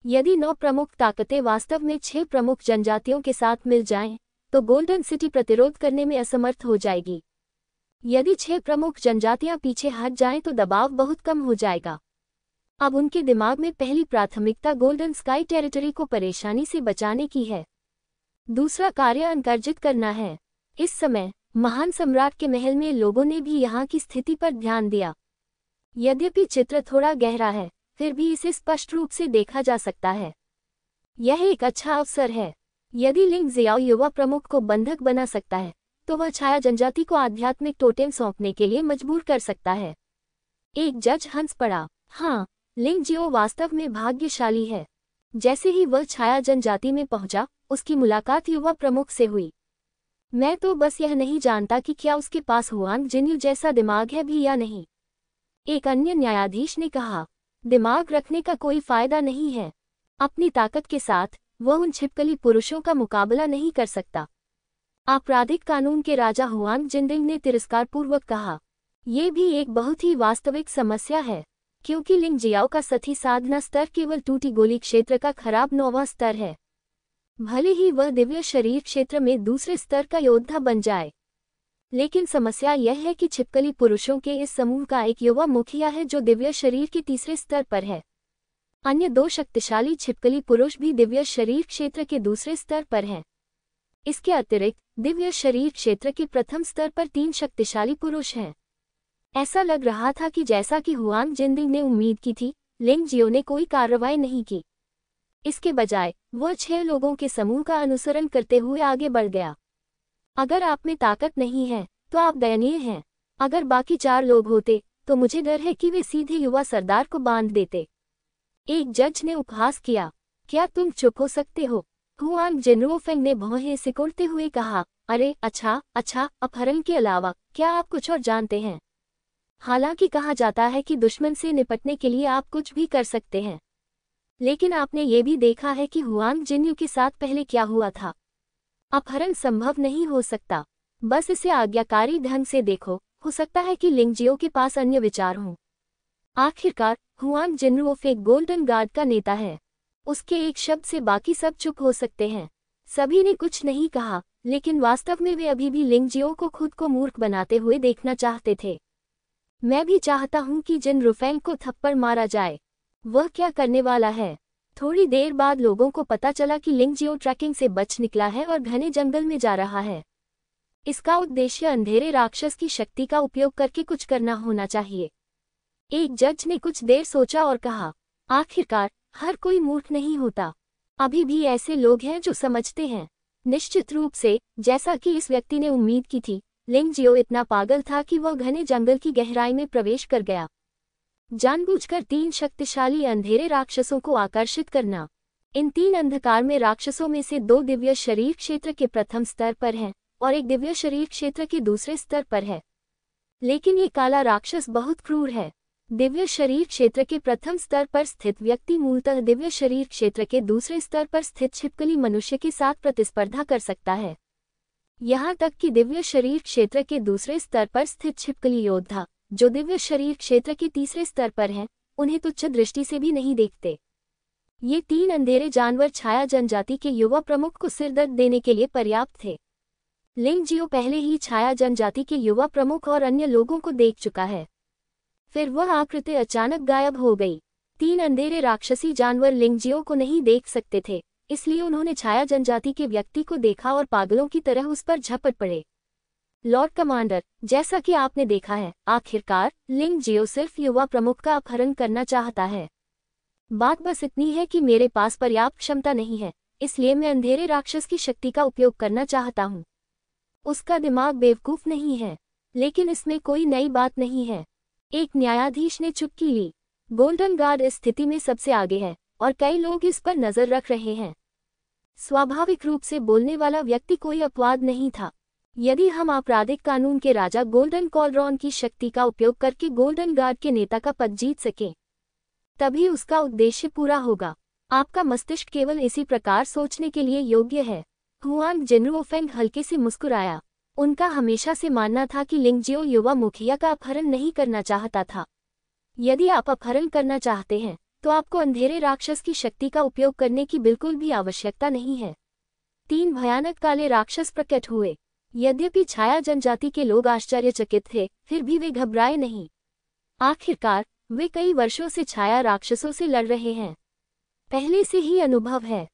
यदि 9 प्रमुख ताकतें वास्तव में 6 प्रमुख जनजातियों के साथ मिल जाएं, तो गोल्डन सिटी प्रतिरोध करने में असमर्थ हो जाएगी। यदि 6 प्रमुख जनजातियां पीछे हट जाएं तो दबाव बहुत कम हो जाएगा। अब उनके दिमाग में पहली प्राथमिकता गोल्डन स्काई टेरिटरी को परेशानी से बचाने की है। दूसरा कार्य अनकर्जित करना है। इस समय महान सम्राट के महल में लोगों ने भी यहाँ की स्थिति पर ध्यान दिया। यद्यपि चित्र थोड़ा गहरा है, फिर भी इसे स्पष्ट रूप से देखा जा सकता है। यह एक अच्छा अवसर है। यदि लिंग जियाओ युवा प्रमुख को बंधक बना सकता है, तो वह छाया जनजाति को आध्यात्मिक टोटेम सौंपने के लिए मजबूर कर सकता है। एक जज हंस पड़ा। हाँ, लिंग जियो वास्तव में भाग्यशाली है। जैसे ही वह छाया जनजाति में पहुंचा, उसकी मुलाकात युवा प्रमुख से हुई। मैं तो बस यह नहीं जानता कि क्या उसके पास हुआंग जिन्यू जैसा दिमाग है भी या नहीं, एक अन्य न्यायाधीश ने कहा। दिमाग रखने का कोई फायदा नहीं है। अपनी ताकत के साथ वह उन छिपकली पुरुषों का मुकाबला नहीं कर सकता। आपराधिक कानून के राजा हुआंग जिनडिंग ने तिरस्कारपूर्वक कहा। ये भी एक बहुत ही वास्तविक समस्या है, क्योंकि लिंग जियाओ का सती साधना स्तर केवल टूटी गोली क्षेत्र का खराब 9वां स्तर है। भले ही वह दिव्य शरीर क्षेत्र में दूसरे स्तर का योद्धा बन जाए, लेकिन समस्या यह है कि छिपकली पुरुषों के इस समूह का एक युवा मुखिया है जो दिव्य शरीर के तीसरे स्तर पर है। अन्य 2 शक्तिशाली छिपकली पुरुष भी दिव्य शरीर क्षेत्र के दूसरे स्तर पर हैं। इसके अतिरिक्त दिव्य शरीर क्षेत्र के प्रथम स्तर पर 3 शक्तिशाली पुरुष हैं। ऐसा लग रहा था कि जैसा कि हुआंग जिनडिंग ने उम्मीद की थी, लिंग जियो ने कोई कार्रवाई नहीं की। इसके बजाय वह 6 लोगों के समूह का अनुसरण करते हुए आगे बढ़ गया। अगर आप में ताकत नहीं है तो आप दयनीय हैं। अगर बाकी 4 लोग होते तो मुझे डर है कि वे सीधे युवा सरदार को बांध देते। एक जज ने उपहास किया। क्या तुम चुप हो सकते हो? हुआंग जिनरुओफेंग ने भौहें सिकुड़ते हुए कहा। अरे अच्छा, अपहरण के अलावा क्या आप कुछ और जानते हैं? हालांकि कहा जाता है कि दुश्मन से निपटने के लिए आप कुछ भी कर सकते हैं, लेकिन आपने ये भी देखा है कि हुआंग जिन्यू के साथ पहले क्या हुआ था। अपहरण संभव नहीं हो सकता। बस इसे आज्ञाकारी ढंग से देखो। हो सकता है कि लिंग जियो के पास अन्य विचार हों। आखिरकार हुआंग जिनरुओफेंग गोल्डन गार्ड का नेता है। उसके एक शब्द से बाकी सब चुप हो सकते हैं। सभी ने कुछ नहीं कहा, लेकिन वास्तव में वे अभी भी लिंग जियो को खुद को मूर्ख बनाते हुए देखना चाहते थे। मैं भी चाहता हूं कि जिनरुफेंग को थप्पड़ मारा जाए। वह क्या करने वाला है? थोड़ी देर बाद लोगों को पता चला कि लिंग जियो ट्रैकिंग से बच निकला है और घने जंगल में जा रहा है। इसका उद्देश्य अंधेरे राक्षस की शक्ति का उपयोग करके कुछ करना होना चाहिए। एक जज ने कुछ देर सोचा और कहा, आखिरकार हर कोई मूर्ख नहीं होता। अभी भी ऐसे लोग हैं जो समझते हैं। निश्चित रूप से, जैसा कि इस व्यक्ति ने उम्मीद की थी, लिंग जियो इतना पागल था कि वह घने जंगल की गहराई में प्रवेश कर गया। जानबूझकर 3 शक्तिशाली अंधेरे राक्षसों को आकर्षित करना। इन 3 अंधकार में राक्षसों में से 2 दिव्य शरीर क्षेत्र के प्रथम स्तर पर हैं और एक दिव्य शरीर क्षेत्र के दूसरे स्तर पर है। लेकिन ये काला राक्षस बहुत क्रूर है। दिव्य शरीर क्षेत्र के प्रथम स्तर पर स्थित व्यक्ति मूलतः दिव्य शरीर क्षेत्र के दूसरे स्तर पर स्थित छिपकली मनुष्य के साथ प्रतिस्पर्धा कर सकता है। यहाँ तक कि दिव्य शरीर क्षेत्र के दूसरे स्तर पर स्थित छिपकली योद्धा, जो दिव्य शरीर क्षेत्र के तीसरे स्तर पर हैं, उन्हें तुच्छ दृष्टि से भी नहीं देखते। ये 3 अंधेरे जानवर छाया जनजाति के युवा प्रमुख को सिरदर्द देने के लिए पर्याप्त थे। लिंग जियो पहले ही छाया जनजाति के युवा प्रमुख और अन्य लोगों को देख चुका है। फिर वह आकृति अचानक गायब हो गई। 3 अंधेरे राक्षसी जानवर लिंग जियो को नहीं देख सकते थे, इसलिए उन्होंने छाया जनजाति के व्यक्ति को देखा और पागलों की तरह उस पर झपट पड़े। लॉर्ड कमांडर, जैसा कि आपने देखा है, आखिरकार लिंग जियो सिर्फ युवा प्रमुख का अपहरण करना चाहता है। बात बस इतनी है कि मेरे पास पर्याप्त क्षमता नहीं है, इसलिए मैं अंधेरे राक्षस की शक्ति का उपयोग करना चाहता हूँ। उसका दिमाग बेवकूफ नहीं है, लेकिन इसमें कोई नई बात नहीं है। एक न्यायाधीश ने चुप्पी ली। गोल्डन गार्ड इस स्थिति में सबसे आगे है और कई लोग इस पर नजर रख रहे हैं। स्वाभाविक रूप से बोलने वाला व्यक्ति कोई अपवाद नहीं था। यदि हम आपराधिक कानून के राजा गोल्डन कॉलरॉन की शक्ति का उपयोग करके गोल्डन गार्ड के नेता का पद जीत सकें, तभी उसका उद्देश्य पूरा होगा। आपका मस्तिष्क केवल इसी प्रकार सोचने के लिए योग्य है। हुआंग जिनरुओफेंग हल्के से मुस्कुराया। उनका हमेशा से मानना था कि लिंगजियो युवा मुखिया का अपहरण नहीं करना चाहता था। यदि आप अपहरण करना चाहते हैं तो आपको अंधेरे राक्षस की शक्ति का उपयोग करने की बिल्कुल भी आवश्यकता नहीं है। 3 भयानक काले राक्षस प्रकट हुए। यद्यपि छाया जनजाति के लोग आश्चर्यचकित थे, फिर भी वे घबराए नहीं। आखिरकार वे कई वर्षों से छाया राक्षसों से लड़ रहे हैं। पहले से ही अनुभव है।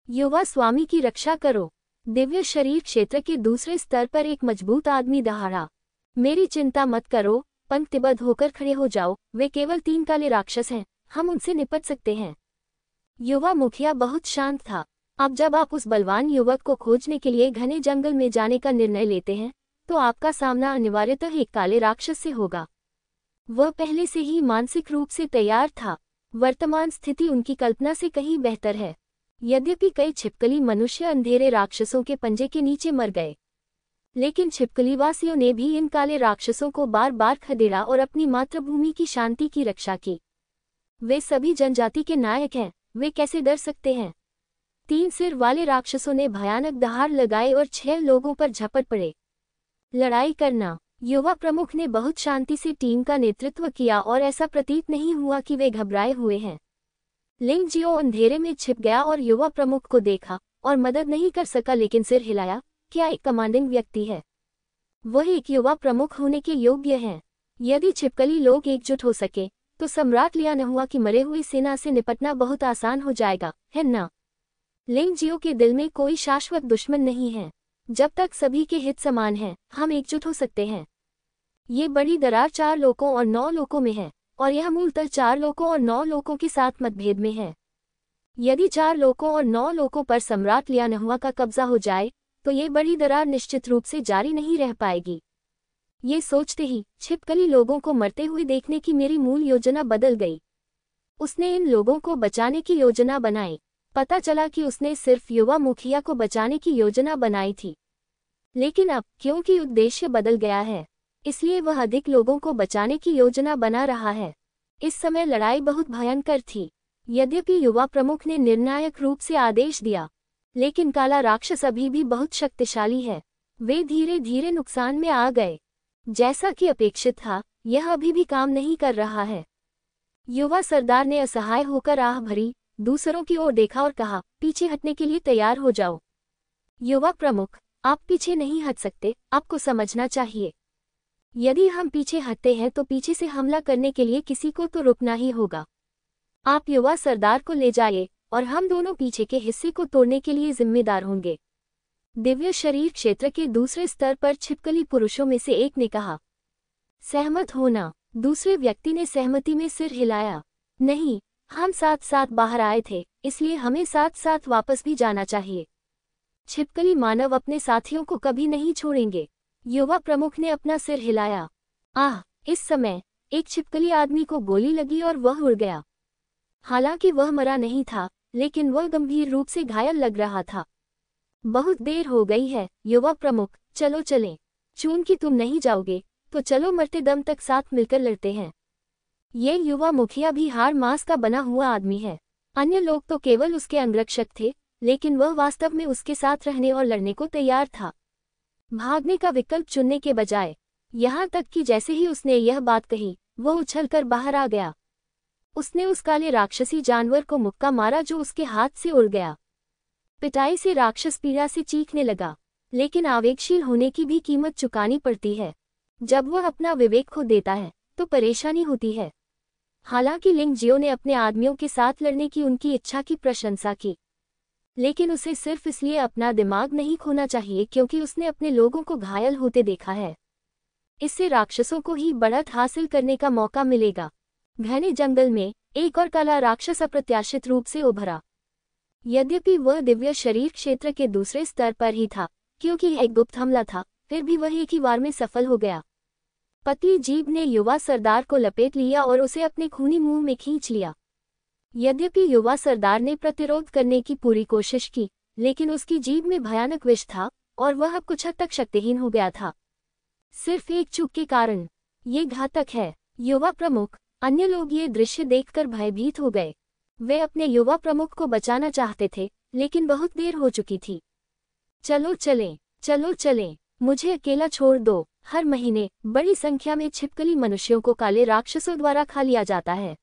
युवा स्वामी की रक्षा करो। दिव्य शरीर क्षेत्र के दूसरे स्तर पर एक मजबूत आदमी दहाड़ा। मेरी चिंता मत करो, पंक्तिबद्ध होकर खड़े हो जाओ। वे केवल 3 काले राक्षस हैं, हम उनसे निपट सकते हैं। युवा मुखिया बहुत शांत था। अब जब आप उस बलवान युवक को खोजने के लिए घने जंगल में जाने का निर्णय लेते हैं, तो आपका सामना अनिवार्यतः एक काले राक्षस से होगा। वह पहले से ही मानसिक रूप से तैयार था। वर्तमान स्थिति उनकी कल्पना से कहीं बेहतर है। यद्यपि कई छिपकली मनुष्य अंधेरे राक्षसों के पंजे के नीचे मर गए, लेकिन छिपकलीवासियों ने भी इन काले राक्षसों को बार बार खदेड़ा और अपनी मातृभूमि की शांति की रक्षा की। वे सभी जनजाति के नायक हैं, वे कैसे डर सकते हैं। 3 सिर वाले राक्षसों ने भयानक दहाड़ लगाए और 6 लोगों पर झपट पड़े। लड़ाई करना। युवा प्रमुख ने बहुत शांति से टीम का नेतृत्व किया और ऐसा प्रतीत नहीं हुआ कि वे घबराए हुए हैं। लिंगजियो अंधेरे में छिप गया और युवा प्रमुख को देखा और मदद नहीं कर सका, लेकिन सिर हिलाया। क्या एक कमांडिंग व्यक्ति है। वह एक युवा प्रमुख होने के योग्य हैं। यदि छिपकली लोग एकजुट हो सके तो सम्राट लियानहुआ की मरे हुई सेना से निपटना बहुत आसान हो जाएगा, है ना। लिंगजियो के दिल में कोई शाश्वत दुश्मन नहीं है। जब तक सभी के हित समान हैं, हम एकजुट हो सकते हैं। ये बड़ी दरार 4 लोकों और 9 लोकों में है, और यह मूलतः 4 लोकों और 9 लोकों के साथ मतभेद में है। यदि 4 लोकों और 9 लोकों पर सम्राट लियानहुआ का कब्जा हो जाए तो ये बड़ी दरार निश्चित रूप से जारी नहीं रह पाएगी। ये सोचते ही छिपकली लोगों को मरते हुए देखने की मेरी मूल योजना बदल गई। उसने इन लोगों को बचाने की योजना बनाई। पता चला कि उसने सिर्फ युवा मुखिया को बचाने की योजना बनाई थी, लेकिन अब क्योंकि उद्देश्य बदल गया है, इसलिए वह अधिक लोगों को बचाने की योजना बना रहा है। इस समय लड़ाई बहुत भयंकर थी। यद्यपि युवा प्रमुख ने निर्णायक रूप से आदेश दिया, लेकिन काला राक्षस अभी भी बहुत शक्तिशाली है। वे धीरे धीरे नुकसान में आ गए। जैसा कि अपेक्षित था, यह अभी भी काम नहीं कर रहा है। युवा सरदार ने असहाय होकर आह भरी, दूसरों की ओर देखा और कहा, पीछे हटने के लिए तैयार हो जाओ। युवा प्रमुख, आप पीछे नहीं हट सकते, आपको समझना चाहिए। यदि हम पीछे हटते हैं तो पीछे से हमला करने के लिए किसी को तो रुकना ही होगा। आप युवा सरदार को ले जाइए और हम दोनों पीछे के हिस्से को तोड़ने के लिए जिम्मेदार होंगे। दिव्य शरीर क्षेत्र के दूसरे स्तर पर छिपकली पुरुषों में से एक ने कहा। सहमत होना। दूसरे व्यक्ति ने सहमति में सिर हिलाया। नहीं, हम साथ साथ बाहर आए थे, इसलिए हमें साथ साथ वापस भी जाना चाहिए। छिपकली मानव अपने साथियों को कभी नहीं छोड़ेंगे। युवा प्रमुख ने अपना सिर हिलाया। आह! इस समय एक छिपकली आदमी को गोली लगी और वह उड़ गया। हालांकि वह मरा नहीं था, लेकिन वह गंभीर रूप से घायल लग रहा था। बहुत देर हो गई है युवा प्रमुख, चलो चलें। चूंकि तुम नहीं जाओगे तो चलो मरते दम तक साथ मिलकर लड़ते हैं। ये युवा मुखिया भी हाड़ मांस का बना हुआ आदमी है। अन्य लोग तो केवल उसके अंगरक्षक थे, लेकिन वह वास्तव में उसके साथ रहने और लड़ने को तैयार था, भागने का विकल्प चुनने के बजाय। यहाँ तक कि जैसे ही उसने यह बात कही, वह उछलकर बाहर आ गया। उसने उस काले राक्षसी जानवर को मुक्का मारा जो उसके हाथ से उड़ गया। पिटाई से राक्षस पीड़ा से चीखने लगा, लेकिन आवेगशील होने की भी कीमत चुकानी पड़ती है। जब वह अपना विवेक खो देता है तो परेशानी होती है। हालांकि लिंगजियो ने अपने आदमियों के साथ लड़ने की उनकी इच्छा की प्रशंसा की, लेकिन उसे सिर्फ इसलिए अपना दिमाग नहीं खोना चाहिए क्योंकि उसने अपने लोगों को घायल होते देखा है। इससे राक्षसों को ही बढ़त हासिल करने का मौका मिलेगा। घने जंगल में एक और काला राक्षस अप्रत्याशित रूप से उभरा। यद्यपि वह दिव्य शरीर क्षेत्र के दूसरे स्तर पर ही था, क्योंकि एक गुप्त हमला था, फिर भी वह एक ही वार में सफल हो गया। पतली जीभ ने युवा सरदार को लपेट लिया और उसे अपने खूनी मुंह में खींच लिया। यद्यपि युवा सरदार ने प्रतिरोध करने की पूरी कोशिश की, लेकिन उसकी जीभ में भयानक विष था और वह अब कुछ हद तक शक्तिहीन हो गया था। सिर्फ एक चूक के कारण। ये घातक है। युवा प्रमुख। अन्य लोग ये दृश्य देखकर भयभीत हो गए। वे अपने युवा प्रमुख को बचाना चाहते थे, लेकिन बहुत देर हो चुकी थी। चलो चलें, चलो चलें, मुझे अकेला छोड़ दो। हर महीने बड़ी संख्या में छिपकली मनुष्यों को काले राक्षसों द्वारा खा लिया जाता है।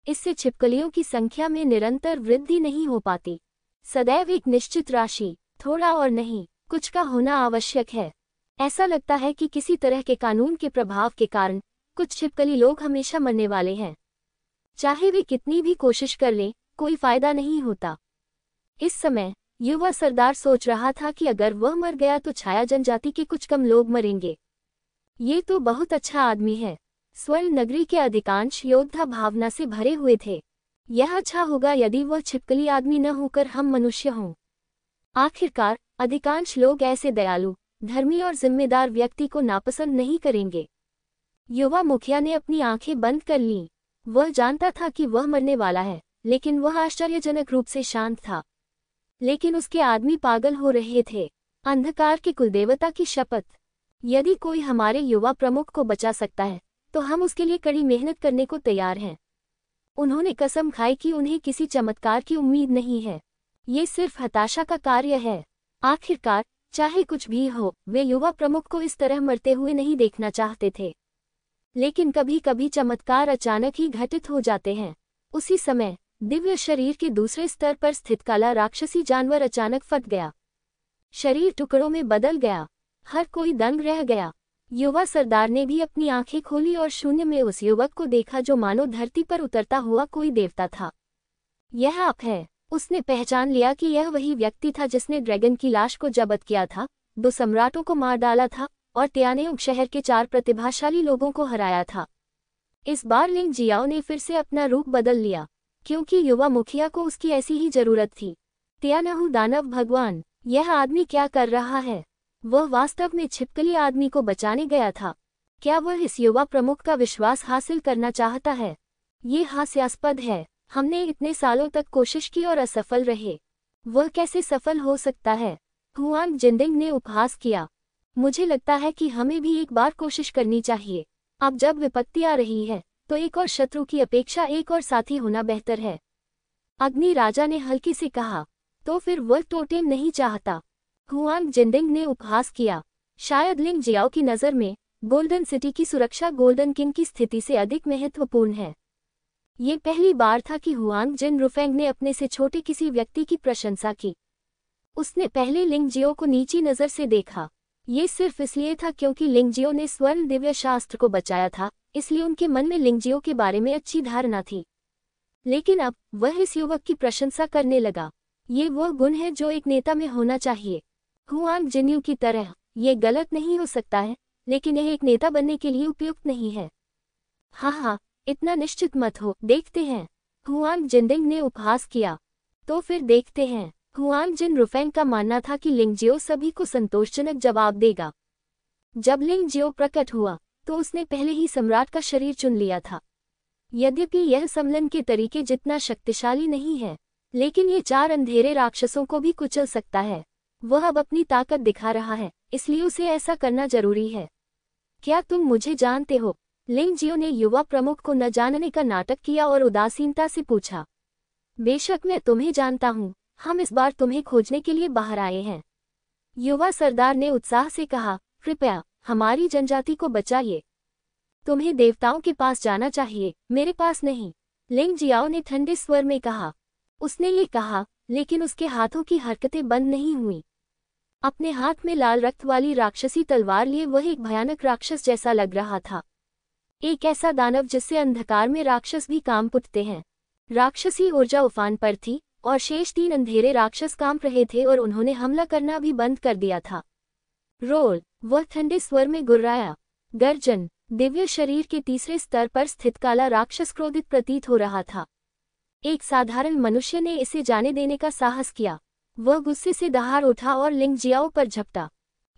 इससे छिपकलियों की संख्या में निरंतर वृद्धि नहीं हो पाती। सदैव एक निश्चित राशि, थोड़ा और नहीं, कुछ का होना आवश्यक है। ऐसा लगता है कि किसी तरह के कानून के प्रभाव के कारण कुछ छिपकली लोग हमेशा मरने वाले हैं। चाहे वे कितनी भी कोशिश कर लें, कोई फायदा नहीं होता। इस समय युवा सरदार सोच रहा था कि अगर वह मर गया तो छाया जनजाति के कुछ कम लोग मरेंगे। ये तो बहुत अच्छा आदमी है। स्वर्ण नगरी के अधिकांश योद्धा भावना से भरे हुए थे। यह अच्छा होगा यदि वह छिपकली आदमी न होकर हम मनुष्य हों। आखिरकार अधिकांश लोग ऐसे दयालु, धर्मी और जिम्मेदार व्यक्ति को नापसंद नहीं करेंगे। युवा मुखिया ने अपनी आंखें बंद कर लीं। वह जानता था कि वह मरने वाला है, लेकिन वह आश्चर्यजनक रूप से शांत था। लेकिन उसके आदमी पागल हो रहे थे। अंधकार के कुलदेवता की शपथ, यदि कोई हमारे युवा प्रमुख को बचा सकता है तो हम उसके लिए कड़ी मेहनत करने को तैयार हैं। उन्होंने कसम खाई कि उन्हें किसी चमत्कार की उम्मीद नहीं है। ये सिर्फ हताशा का कार्य है। आखिरकार चाहे कुछ भी हो, वे युवा प्रमुख को इस तरह मरते हुए नहीं देखना चाहते थे। लेकिन कभी कभी चमत्कार अचानक ही घटित हो जाते हैं। उसी समय दिव्य शरीर के दूसरे स्तर पर स्थित काला राक्षसी जानवर अचानक फट गया। शरीर टुकड़ों में बदल गया। हर कोई दंग रह गया। युवा सरदार ने भी अपनी आंखें खोली और शून्य में उस युवक को देखा जो मानो धरती पर उतरता हुआ कोई देवता था। यह आप है। उसने पहचान लिया कि यह वही व्यक्ति था जिसने ड्रैगन की लाश को जब्त किया था, 2 सम्राटों को मार डाला था और त्यानेउग शहर के 4 प्रतिभाशाली लोगों को हराया था। इस बार लिंग जियाओ ने फिर से अपना रूप बदल लिया, क्योंकि युवा मुखिया को उसकी ऐसी ही जरूरत थी। त्यानहु दानव भगवान, यह आदमी क्या कर रहा है? वह वास्तव में छिपकली आदमी को बचाने गया था। क्या वह इस युवा प्रमुख का विश्वास हासिल करना चाहता है? ये हास्यास्पद है। हमने इतने सालों तक कोशिश की और असफल रहे। वह कैसे सफल हो सकता है? हुआंग जिंदिंग ने उपहास किया। मुझे लगता है कि हमें भी एक बार कोशिश करनी चाहिए। अब जब विपत्ति आ रही है तो एक और शत्रु की अपेक्षा एक और साथी होना बेहतर है। अग्नि राजा ने हल्के से कहा। तो फिर वह टोटेम नहीं चाहता? हुआंग जिंदिंग ने उपहास किया। शायद लिंग जियाओ की नज़र में गोल्डन सिटी की सुरक्षा गोल्डन किंग की स्थिति से अधिक महत्वपूर्ण है। ये पहली बार था कि हुआंग जिन रुफेंग ने अपने से छोटे किसी व्यक्ति की प्रशंसा की। उसने पहले लिंग जियो को नीची नज़र से देखा। ये सिर्फ इसलिए था क्योंकि लिंग जियो ने स्वर्ण दिव्य शास्त्र को बचाया था, इसलिए उनके मन में लिंग जियो के बारे में अच्छी धारणा थी। लेकिन अब वह इस युवक की प्रशंसा करने लगा। ये वह गुण है जो एक नेता में होना चाहिए। हुआंग जिन्यू की तरह ये गलत नहीं हो सकता है, लेकिन यह एक नेता बनने के लिए उपयुक्त नहीं है। हाँ, इतना निश्चित मत हो, देखते हैं। हुआंग जिंदिंग ने उपहास किया। तो फिर देखते हैं। हुआंग जिन रुफेंग का मानना था कि लिंग जियो सभी को संतोषजनक जवाब देगा। जब लिंग जियो प्रकट हुआ तो उसने पहले ही सम्राट का शरीर चुन लिया था। यद्यपि यह सम्मेलन के तरीके जितना शक्तिशाली नहीं है, लेकिन ये 4 अंधेरे राक्षसों को भी कुचल सकता है। वह अब अपनी ताकत दिखा रहा है, इसलिए उसे ऐसा करना जरूरी है। क्या तुम मुझे जानते हो? लिंग जियो ने युवा प्रमुख को न जानने का नाटक किया और उदासीनता से पूछा। बेशक मैं तुम्हें जानता हूँ, हम इस बार तुम्हें खोजने के लिए बाहर आए हैं। युवा सरदार ने उत्साह से कहा, कृपया हमारी जनजाति को बचाइए। तुम्हें देवताओं के पास जाना चाहिए, मेरे पास नहीं। लिंग जियाओ ने ठंडे स्वर में कहा। उसने ये कहा, लेकिन उसके हाथों की हरकतें बंद नहीं हुईं। अपने हाथ में लाल रक्त वाली राक्षसी तलवार लिए वह एक भयानक राक्षस जैसा लग रहा था। एक ऐसा दानव जिससे अंधकार में राक्षस भी कांप उठते हैं। राक्षसी ऊर्जा उफान पर थी और शेष 3 अंधेरे राक्षस कांप रहे थे और उन्होंने हमला करना भी बंद कर दिया था। रोल, वह ठंडे स्वर में गुर्राया। गर्जन, दिव्य शरीर के तीसरे स्तर पर स्थित काला राक्षस क्रोधित प्रतीत हो रहा था। एक साधारण मनुष्य ने इसे जाने देने का साहस किया। वह गुस्से से दहाड़ उठा और लिंग जियाओ पर झपटा।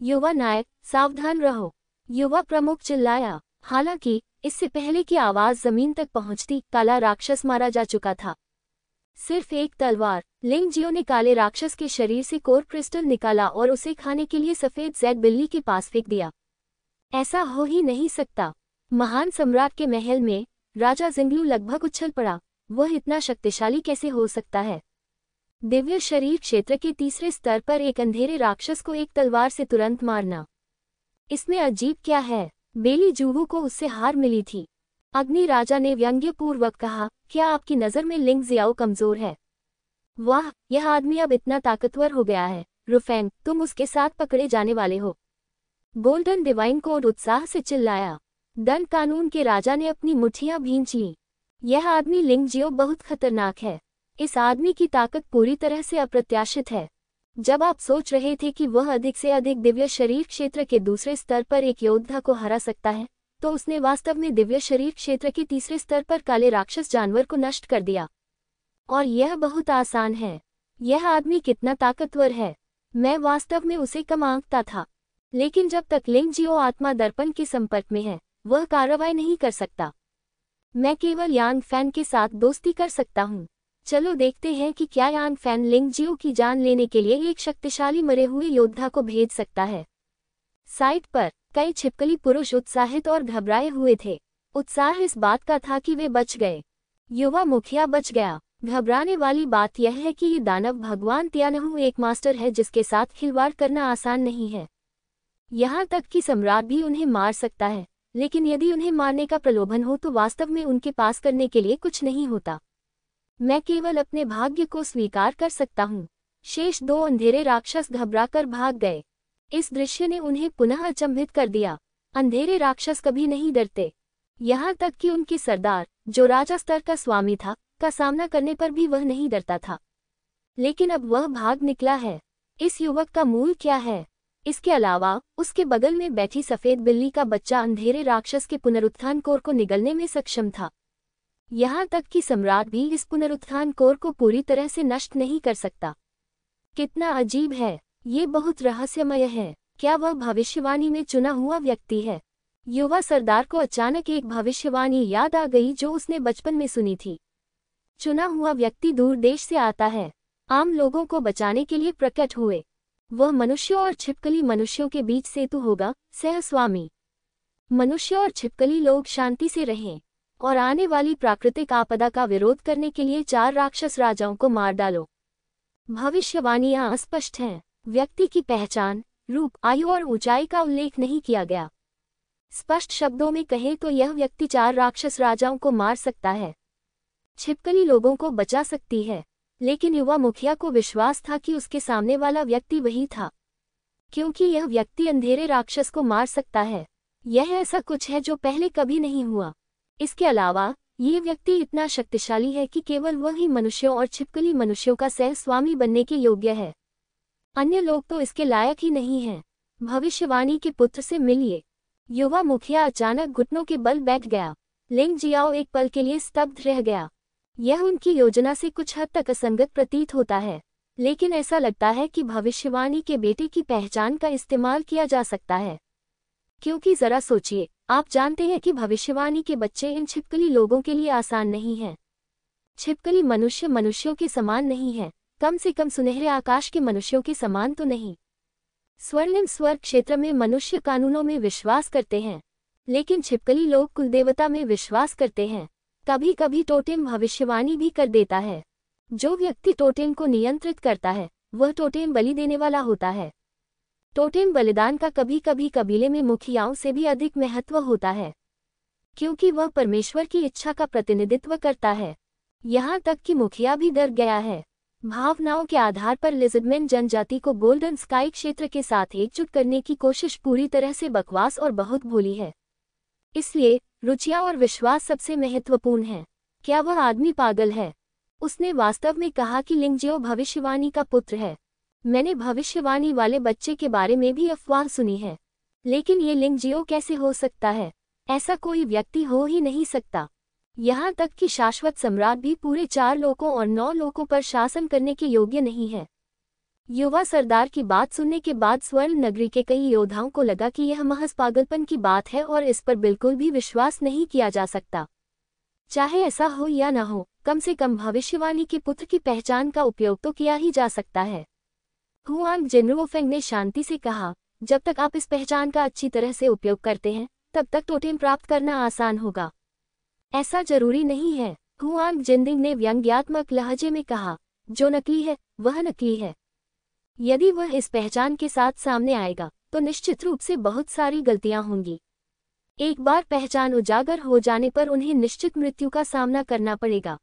युवा नायक, सावधान रहो, युवा प्रमुख चिल्लाया। हालांकि इससे पहले कि आवाज जमीन तक पहुंचती, काला राक्षस मारा जा चुका था। सिर्फ एक तलवार। लिंग जियो ने काले राक्षस के शरीर से कोर क्रिस्टल निकाला और उसे खाने के लिए सफेद जेड बिल्ली के पास फेंक दिया। ऐसा हो ही नहीं सकता। महान सम्राट के महल में राजा जिंगलू लगभग उछल पड़ा। वह इतना शक्तिशाली कैसे हो सकता है? दिव्य शरीर क्षेत्र के तीसरे स्तर पर एक अंधेरे राक्षस को एक तलवार से तुरंत मारना, इसमें अजीब क्या है? बेली जूवू को उससे हार मिली थी। अग्नि राजा ने व्यंग्यपूर्वक कहा, क्या आपकी नज़र में लिंग जियाओ कमजोर है? वाह, यह आदमी अब इतना ताकतवर हो गया है। रुफेंग, तुम उसके साथ पकड़े जाने वाले हो। गोल्डन डिवाइन कोड उत्साह से चिल्लाया। दंड कानून के राजा ने अपनी मुट्ठियां भींच लीं। यह आदमी लिंग जियो बहुत खतरनाक है। इस आदमी की ताकत पूरी तरह से अप्रत्याशित है। जब आप सोच रहे थे कि वह अधिक से अधिक दिव्य शरीर क्षेत्र के दूसरे स्तर पर एक योद्धा को हरा सकता है, तो उसने वास्तव में दिव्य शरीर क्षेत्र के तीसरे स्तर पर काले राक्षस जानवर को नष्ट कर दिया। और यह बहुत आसान है। यह आदमी कितना ताकतवर है। मैं वास्तव में उसे कम आंकता था। लेकिन जब तक लिंग जियो आत्मा दर्पण के संपर्क में है, वह कार्रवाई नहीं कर सकता। मैं केवल यांग फैन के साथ दोस्ती कर सकता हूँ। चलो देखते हैं कि क्या यांग फैन लिंग जियो की जान लेने के लिए एक शक्तिशाली मरे हुए योद्धा को भेज सकता है। साइट पर कई छिपकली पुरुष उत्साहित और घबराए हुए थे। उत्साह इस बात का था कि वे बच गए। युवा मुखिया बच गया। घबराने वाली बात यह है कि ये दानव भगवान तियानहु एक मास्टर है जिसके साथ खिलवाड़ करना आसान नहीं है। यहाँ तक कि सम्राट भी उन्हें मार सकता है, लेकिन यदि उन्हें मारने का प्रलोभन हो तो वास्तव में उनके पास करने के लिए कुछ नहीं होता। मैं केवल अपने भाग्य को स्वीकार कर सकता हूँ। शेष दो अंधेरे राक्षस घबराकर भाग गए। इस दृश्य ने उन्हें पुनः अचंभित कर दिया। अंधेरे राक्षस कभी नहीं डरते। यहाँ तक कि उनके सरदार, जो राजा स्तर का स्वामी था, का सामना करने पर भी वह नहीं डरता था। लेकिन अब वह भाग निकला है। इस युवक का मूल क्या है? इसके अलावा उसके बगल में बैठी सफेद बिल्ली का बच्चा अंधेरे राक्षस के पुनरुत्थान कोर को निगलने में सक्षम था। यहाँ तक कि सम्राट भी इस पुनरुत्थान कोर को पूरी तरह से नष्ट नहीं कर सकता। कितना अजीब है। ये बहुत रहस्यमय है। क्या वह भविष्यवाणी में चुना हुआ व्यक्ति है? युवा सरदार को अचानक एक भविष्यवाणी याद आ गई जो उसने बचपन में सुनी थी। चुना हुआ व्यक्ति दूर देश से आता है, आम लोगों को बचाने के लिए प्रकट हुए। वह मनुष्यों और छिपकली मनुष्यों के बीच सेतु होगा, सहस्वामी। मनुष्य और छिपकली लोग शांति से रहें और आने वाली प्राकृतिक आपदा का विरोध करने के लिए 4 राक्षस राजाओं को मार डालो। भविष्यवाणियां अस्पष्ट हैं। व्यक्ति की पहचान, रूप, आयु और ऊंचाई का उल्लेख नहीं किया गया। स्पष्ट शब्दों में कहें तो यह व्यक्ति 4 राक्षस राजाओं को मार सकता है, छिपकली लोगों को बचा सकती है। लेकिन युवा मुखिया को विश्वास था कि उसके सामने वाला व्यक्ति वही था, क्योंकि यह व्यक्ति अंधेरे राक्षस को मार सकता है। यह ऐसा कुछ है जो पहले कभी नहीं हुआ। इसके अलावा ये व्यक्ति इतना शक्तिशाली है कि केवल वही मनुष्यों और छिपकली मनुष्यों का सह स्वामी बनने के योग्य है। अन्य लोग तो इसके लायक ही नहीं हैं। भविष्यवाणी के पुत्र से मिलिए। युवा मुखिया अचानक घुटनों के बल बैठ गया। लिंग जियाओ एक पल के लिए स्तब्ध रह गया। यह उनकी योजना से कुछ हद तक असंगत प्रतीत होता है, लेकिन ऐसा लगता है कि भविष्यवाणी के बेटे की पहचान का इस्तेमाल किया जा सकता है। क्योंकि जरा सोचिए, आप जानते हैं कि भविष्यवाणी के बच्चे इन छिपकली लोगों के लिए आसान नहीं हैं। छिपकली मनुष्य मनुष्यों के समान नहीं है, कम से कम सुनहरे आकाश के मनुष्यों के समान तो नहीं। स्वर्णिम स्वर्ग क्षेत्र में मनुष्य कानूनों में विश्वास करते हैं, लेकिन छिपकली लोग कुलदेवता में विश्वास करते हैं। कभी कभी टोटेम भविष्यवाणी भी कर देता है। जो व्यक्ति टोटेम को नियंत्रित करता है, वह टोटेम बलि देने वाला होता है। टोटेम बलिदान का कभी कभी कबीले में मुखियाओं से भी अधिक महत्व होता है, क्योंकि वह परमेश्वर की इच्छा का प्रतिनिधित्व करता है। यहाँ तक कि मुखिया भी डर गया है। भावनाओं के आधार पर लिज़र्डमैन जनजाति को गोल्डन स्काई क्षेत्र के साथ एकजुट करने की कोशिश पूरी तरह से बकवास और बहुत भोली है। इसलिए रुचियां और विश्वास सबसे महत्वपूर्ण हैं। क्या वह आदमी पागल है? उसने वास्तव में कहा कि लिंग जियो भविष्यवाणी का पुत्र है। मैंने भविष्यवाणी वाले बच्चे के बारे में भी अफवाह सुनी है, लेकिन ये लिंग जियो कैसे हो सकता है? ऐसा कोई व्यक्ति हो ही नहीं सकता। यहाँ तक कि शाश्वत सम्राट भी पूरे 4 लोकों और 9 लोकों पर शासन करने के योग्य नहीं है। युवा सरदार की बात सुनने के बाद स्वर्ण नगरी के कई योद्धाओं को लगा कि यह महज पागलपन की बात है और इस पर बिल्कुल भी विश्वास नहीं किया जा सकता। चाहे ऐसा हो या न हो, कम से कम भविष्यवाणी के पुत्र की पहचान का उपयोग तो किया ही जा सकता है। हुआंग जिनरुओफेंग ने शांति से कहा, जब तक आप इस पहचान का अच्छी तरह से उपयोग करते हैं, तब तक टोटेम प्राप्त करना आसान होगा। ऐसा जरूरी नहीं है, हुआंग जिनदिंग ने व्यंग्यात्मक लहजे में कहा। जो नकली है वह नकली है। यदि वह इस पहचान के साथ सामने आएगा तो निश्चित रूप से बहुत सारी गलतियां होंगी। एक बार पहचान उजागर हो जाने पर उन्हें निश्चित मृत्यु का सामना करना पड़ेगा।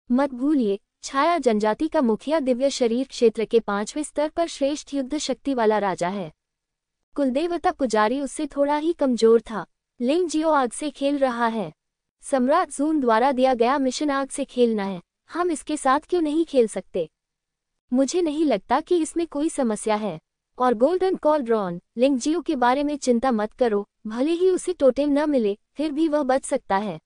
मत भूलिए, छाया जनजाति का मुखिया दिव्य शरीर क्षेत्र के 5वें स्तर पर श्रेष्ठ युद्ध शक्ति वाला राजा है। कुलदेवता पुजारी उससे थोड़ा ही कमजोर था। लिंग जियो आग से खेल रहा है। सम्राट जून द्वारा दिया गया मिशन आग से खेलना है। हम इसके साथ क्यों नहीं खेल सकते? मुझे नहीं लगता कि इसमें कोई समस्या है। और गोल्डन कॉलड्रॉन, लिंग जियो के बारे में चिंता मत करो। भले ही उसे टोटेम न मिले, फिर भी वह बच सकता है।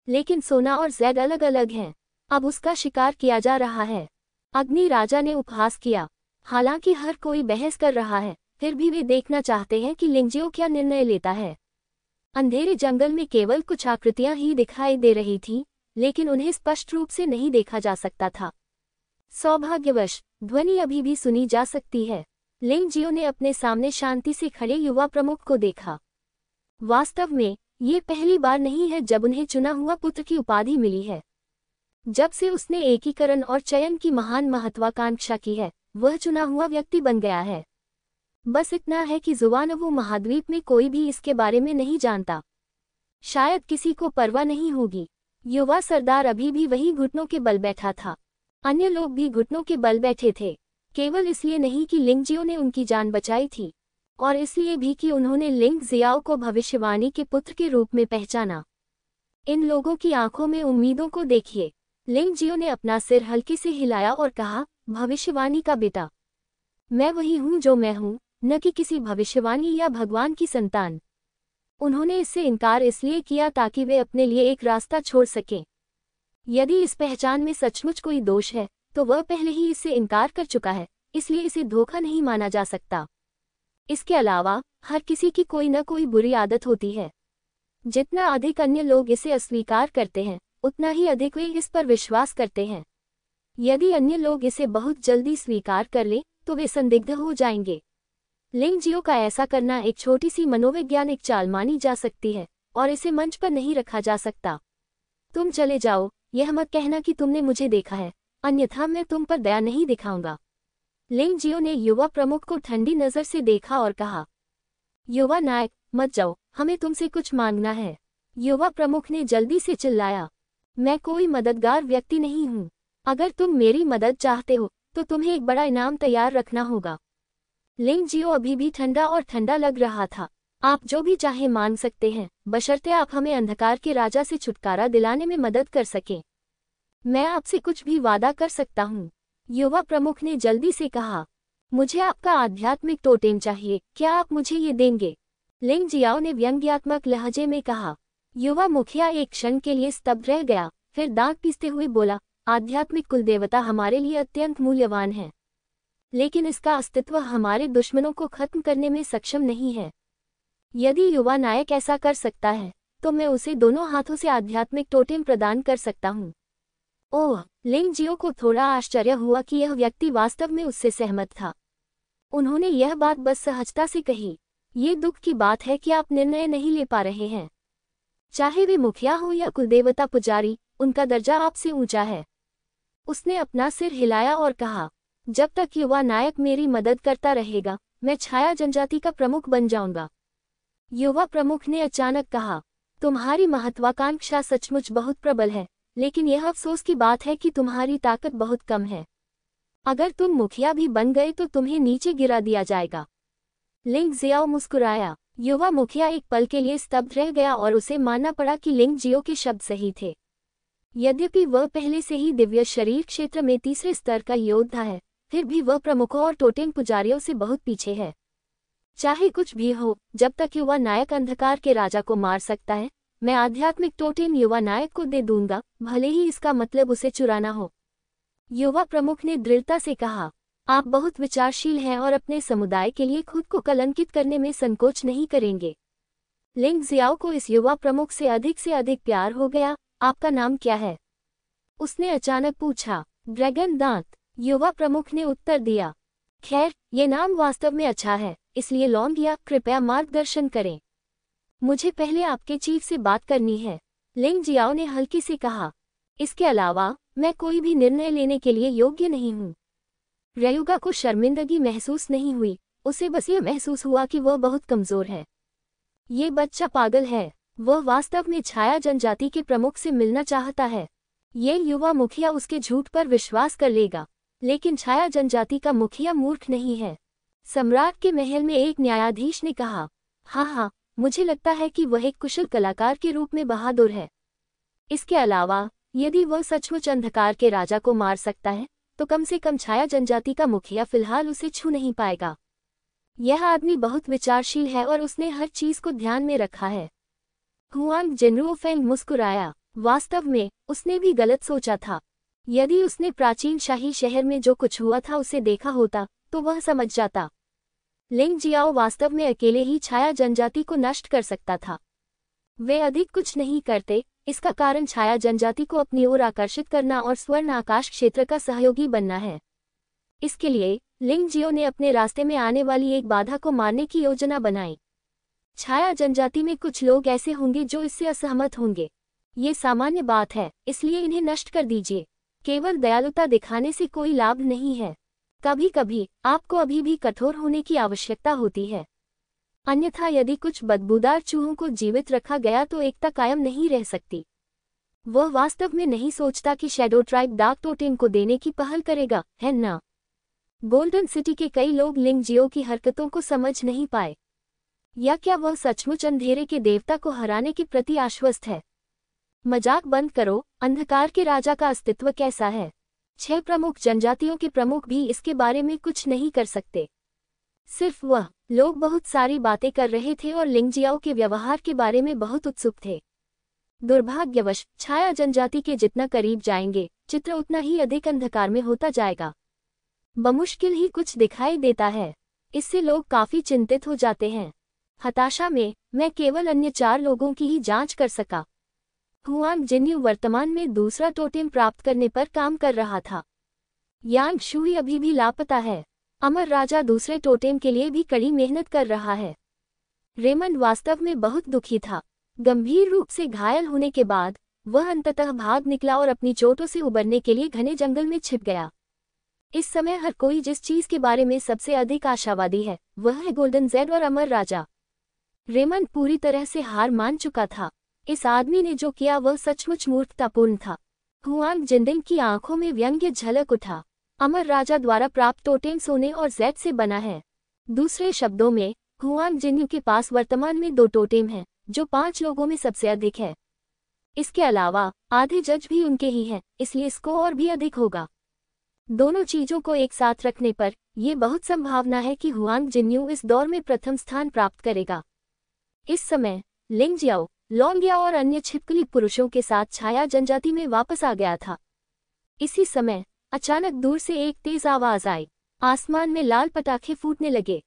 लेकिन सोना और जैड अलग अलग हैं। अब उसका शिकार किया जा रहा है। अग्नि राजा ने उपहास किया। हालांकि हर कोई बहस कर रहा है, फिर भी वे देखना चाहते हैं कि लिंग जियो क्या निर्णय लेता है। अंधेरे जंगल में केवल कुछ आकृतियां ही दिखाई दे रही थीं, लेकिन उन्हें स्पष्ट रूप से नहीं देखा जा सकता था। सौभाग्यवश ध्वनि अभी भी सुनी जा सकती है। लिंग जियो ने अपने सामने शांति से खड़े युवा प्रमुख को देखा। वास्तव में ये पहली बार नहीं है जब उन्हें चुना हुआ पुत्र की उपाधि मिली है। जब से उसने एकीकरण और चयन की महान महत्वाकांक्षा की है, वह चुना हुआ व्यक्ति बन गया है। बस इतना है कि जुवानवु महाद्वीप में कोई भी इसके बारे में नहीं जानता। शायद किसी को परवाह नहीं होगी। युवा सरदार अभी भी वही घुटनों के बल बैठा था। अन्य लोग भी घुटनों के बल बैठे थे, केवल इसलिए नहीं कि लिंग जियो ने उनकी जान बचाई थी, और इसलिए भी कि उन्होंने लिंग जियाओ को भविष्यवाणी के पुत्र के रूप में पहचाना। इन लोगों की आंखों में उम्मीदों को देखिए। लिंग जियो ने अपना सिर हल्के से हिलाया और कहा, भविष्यवाणी का बेटा, मैं वही हूँ जो मैं हूँ, न कि किसी भविष्यवाणी या भगवान की संतान। उन्होंने इससे इनकार इसलिए किया ताकि वे अपने लिए एक रास्ता छोड़ सकें। यदि इस पहचान में सचमुच कोई दोष है, तो वह पहले ही इससे इनकार कर चुका है, इसलिए इसे धोखा नहीं माना जा सकता। इसके अलावा हर किसी की कोई न कोई बुरी आदत होती है। जितना अधिक अन्य लोग इसे अस्वीकार करते हैं, उतना ही अधिक वे इस पर विश्वास करते हैं। यदि अन्य लोग इसे बहुत जल्दी स्वीकार कर लें, तो वे संदिग्ध हो जाएंगे। लिंग जियो का ऐसा करना एक छोटी सी मनोवैज्ञानिक चाल मानी जा सकती है, और इसे मंच पर नहीं रखा जा सकता। तुम चले जाओ, यह मत कहना कि तुमने मुझे देखा है, अन्यथा मैं तुम पर दया नहीं दिखाऊंगा। लिंग जियो ने युवा प्रमुख को ठंडी नजर से देखा और कहा, युवा नायक, मत जाओ, हमें तुमसे कुछ मांगना है। युवा प्रमुख ने जल्दी से चिल्लाया, मैं कोई मददगार व्यक्ति नहीं हूँ। अगर तुम मेरी मदद चाहते हो, तो तुम्हें एक बड़ा इनाम तैयार रखना होगा। लिंग जियो अभी भी ठंडा और ठंडा लग रहा था। आप जो भी चाहे मांग सकते हैं, बशर्ते आप हमें अंधकार के राजा से छुटकारा दिलाने में मदद कर सकें। मैं आपसे कुछ भी वादा कर सकता हूँ। युवा प्रमुख ने जल्दी से कहा, मुझे आपका आध्यात्मिक टोटेम चाहिए, क्या आप मुझे ये देंगे? लिंग जियाओ ने व्यंग्यात्मक लहजे में कहा। युवा मुखिया एक क्षण के लिए स्तब्ध रह गया, फिर दांत पीसते हुए बोला, आध्यात्मिक कुलदेवता हमारे लिए अत्यंत मूल्यवान है, लेकिन इसका अस्तित्व हमारे दुश्मनों को खत्म करने में सक्षम नहीं है। यदि युवा नायक ऐसा कर सकता है, तो मैं उसे दोनों हाथों से आध्यात्मिक टोटेम प्रदान कर सकता हूँ। ओह, लिंग जियो को थोड़ा आश्चर्य हुआ कि यह व्यक्ति वास्तव में उससे सहमत था। उन्होंने यह बात बस सहजता से कही। ये दुख की बात है कि आप निर्णय नहीं ले पा रहे हैं। चाहे वे मुखिया हो या कुलदेवता पुजारी, उनका दर्जा आपसे ऊंचा है। उसने अपना सिर हिलाया और कहा, जब तक युवा नायक मेरी मदद करता रहेगा, मैं छाया जनजाति का प्रमुख बन जाऊंगा। युवा प्रमुख ने अचानक कहा, तुम्हारी महत्वाकांक्षा सचमुच बहुत प्रबल है, लेकिन यह अफसोस की बात है कि तुम्हारी ताकत बहुत कम है। अगर तुम मुखिया भी बन गए तो तुम्हें नीचे गिरा दिया जाएगा। लिंग जियाओ मुस्कुराया। युवा मुखिया एक पल के लिए स्तब्ध रह गया और उसे मानना पड़ा कि लिंग जियो के शब्द सही थे। यद्यपि वह पहले से ही दिव्य शरीर क्षेत्र में तीसरे स्तर का योद्धा है, फिर भी वह प्रमुखों और टोटेम पुजारियों से बहुत पीछे है। चाहे कुछ भी हो, जब तक युवा नायक अंधकार के राजा को मार सकता है, मैं आध्यात्मिक टोटेम युवा नायक को दे दूंगा, भले ही इसका मतलब उसे चुराना हो। युवा प्रमुख ने दृढ़ता से कहा, आप बहुत विचारशील हैं और अपने समुदाय के लिए खुद को कलंकित करने में संकोच नहीं करेंगे। लिंग जियाओ को इस युवा प्रमुख से अधिक प्यार हो गया। आपका नाम क्या है? उसने अचानक पूछा। ड्रैगन दांत, युवा प्रमुख ने उत्तर दिया। खैर, ये नाम वास्तव में अच्छा है, इसलिए लौंगिया, कृपया मार्गदर्शन करें। मुझे पहले आपके चीफ से बात करनी है, लिंग जियाओ ने हल्की से कहा। इसके अलावा मैं कोई भी निर्णय लेने के लिए योग्य नहीं हूँ। रयुगा को शर्मिंदगी महसूस नहीं हुई, उसे बस ये महसूस हुआ कि वह बहुत कमजोर है। ये बच्चा पागल है, वह वास्तव में छाया जनजाति के प्रमुख से मिलना चाहता है। ये युवा मुखिया उसके झूठ पर विश्वास कर लेगा, लेकिन छाया जनजाति का मुखिया मूर्ख नहीं है। सम्राट के महल में एक न्यायाधीश ने कहा, हाँ, मुझे लगता है कि वह एक कुशल कलाकार के रूप में बहादुर है। इसके अलावा यदि वह सचमुच अंधकार के राजा को मार सकता है, तो कम से कम छाया जनजाति का मुखिया फिलहाल उसे छू नहीं पाएगा। यह आदमी बहुत विचारशील है और उसने हर चीज को ध्यान में रखा है। हुआंग जिनरुओफेंग मुस्कुराया। वास्तव में उसने भी गलत सोचा था। यदि उसने प्राचीन शाही शहर में जो कुछ हुआ था उसे देखा होता, तो वह समझ जाता। लिंग जियाओ वास्तव में अकेले ही छाया जनजाति को नष्ट कर सकता था। वे अधिक कुछ नहीं करते, इसका कारण छाया जनजाति को अपनी ओर आकर्षित करना और स्वर्ण आकाश क्षेत्र का सहयोगी बनना है। इसके लिए लिंग जियो ने अपने रास्ते में आने वाली एक बाधा को मारने की योजना बनाई। छाया जनजाति में कुछ लोग ऐसे होंगे जो इससे असहमत होंगे। ये सामान्य बात है, इसलिए इन्हें नष्ट कर दीजिए। केवल दयालुता दिखाने से कोई लाभ नहीं है। कभी कभी आपको अभी भी कठोर होने की आवश्यकता होती है। अन्यथा यदि कुछ बदबूदार चूहों को जीवित रखा गया तो एकता कायम नहीं रह सकती। वह वास्तव में नहीं सोचता कि शैडो ट्राइब डार्क टोटेम को देने की पहल करेगा, है ना? गोल्डन सिटी के कई लोग लिंग जियो की हरकतों को समझ नहीं पाए। या क्या वह सचमुच अंधेरे के देवता को हराने के प्रति आश्वस्त है? मजाक बंद करो, अंधकार के राजा का अस्तित्व कैसा है? 6 प्रमुख जनजातियों के प्रमुख भी इसके बारे में कुछ नहीं कर सकते। सिर्फ वह लोग बहुत सारी बातें कर रहे थे और लिंग जियाओ के व्यवहार के बारे में बहुत उत्सुक थे। दुर्भाग्यवश छाया जनजाति के जितना करीब जाएंगे, चित्र उतना ही अधिक अंधकार में होता जाएगा। बमुश्किल ही कुछ दिखाई देता है। इससे लोग काफी चिंतित हो जाते हैं। हताशा में मैं केवल अन्य 4 लोगों की ही जांच कर सका। हुआंग जिन्यू वर्तमान में दूसरा टोटेम प्राप्त करने पर काम कर रहा था। यांग शुई अभी भी लापता है। अमर राजा दूसरे टोटेम के लिए भी कड़ी मेहनत कर रहा है। रेमंड वास्तव में बहुत दुखी था। गंभीर रूप से घायल होने के बाद वह अंततः भाग निकला और अपनी चोटों से उबरने के लिए घने जंगल में छिप गया। इस समय हर कोई जिस चीज के बारे में सबसे अधिक आशावादी है, वह है गोल्डन जेड और अमर राजा। रेमंड पूरी तरह से हार मान चुका था। इस आदमी ने जो किया वह सचमुच मूर्खतापूर्ण था। हुआंग जिंदिंग की आंखों में व्यंग्य झलक उठा। अमर राजा द्वारा प्राप्त टोटेम सोने और जेड से बना है। दूसरे शब्दों में, हुआंग जिन्यू के पास वर्तमान में 2 टोटेम हैं, जो 5 लोगों में सबसे अधिक है। इसके अलावा आधे जज भी उनके ही हैं, इसलिए इसको और भी अधिक होगा। दोनों चीजों को एक साथ रखने पर यह बहुत संभावना है कि हुआंग जिन्यू इस दौर में प्रथम स्थान प्राप्त करेगा। इस समय लिंग जियाओ, लौंगिया और अन्य छिपकली पुरुषों के साथ छाया जनजाति में वापस आ गया था। इसी समय अचानक दूर से एक तेज आवाज आई। आसमान में लाल पटाखे फूटने लगे।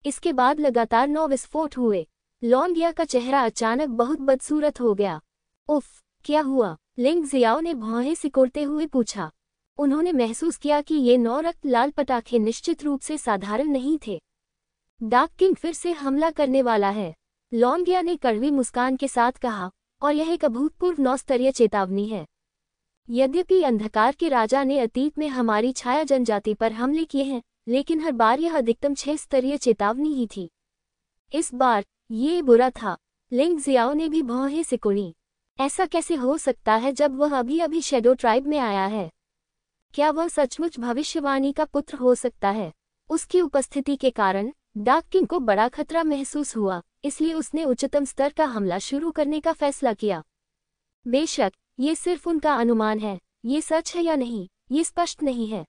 इसके बाद लगातार 9 विस्फोट हुए। लौंगिया का चेहरा अचानक बहुत बदसूरत हो गया। उफ, क्या हुआ? लिंग जियाओ ने भौहें सिकोड़ते हुए पूछा। उन्होंने महसूस किया कि ये 9 रक्त लाल पटाखे निश्चित रूप से साधारण नहीं थे। डार्क किंग फिर से हमला करने वाला है, लौंगिया ने कड़वी मुस्कान के साथ कहा, और यह एक अभूतपूर्व 9 स्तरीय चेतावनी है। यद्यपि अंधकार के राजा ने अतीत में हमारी छाया जनजाति पर हमले किए हैं, लेकिन हर बार यह अधिकतम 6 स्तरीय चेतावनी ही थी। इस बार ये बुरा था। लिंग जियाओ ने भी भौहें सिकुड़ी। ऐसा कैसे हो सकता है जब वह अभी अभी शैडो ट्राइब में आया है? क्या वह सचमुच भविष्यवाणी का पुत्र हो सकता है? उसकी उपस्थिति के कारण डार्क किंग को बड़ा खतरा महसूस हुआ, इसलिए उसने उच्चतम स्तर का हमला शुरू करने का फैसला किया। बेशक ये सिर्फ उनका अनुमान है, ये सच है या नहीं ये स्पष्ट नहीं है।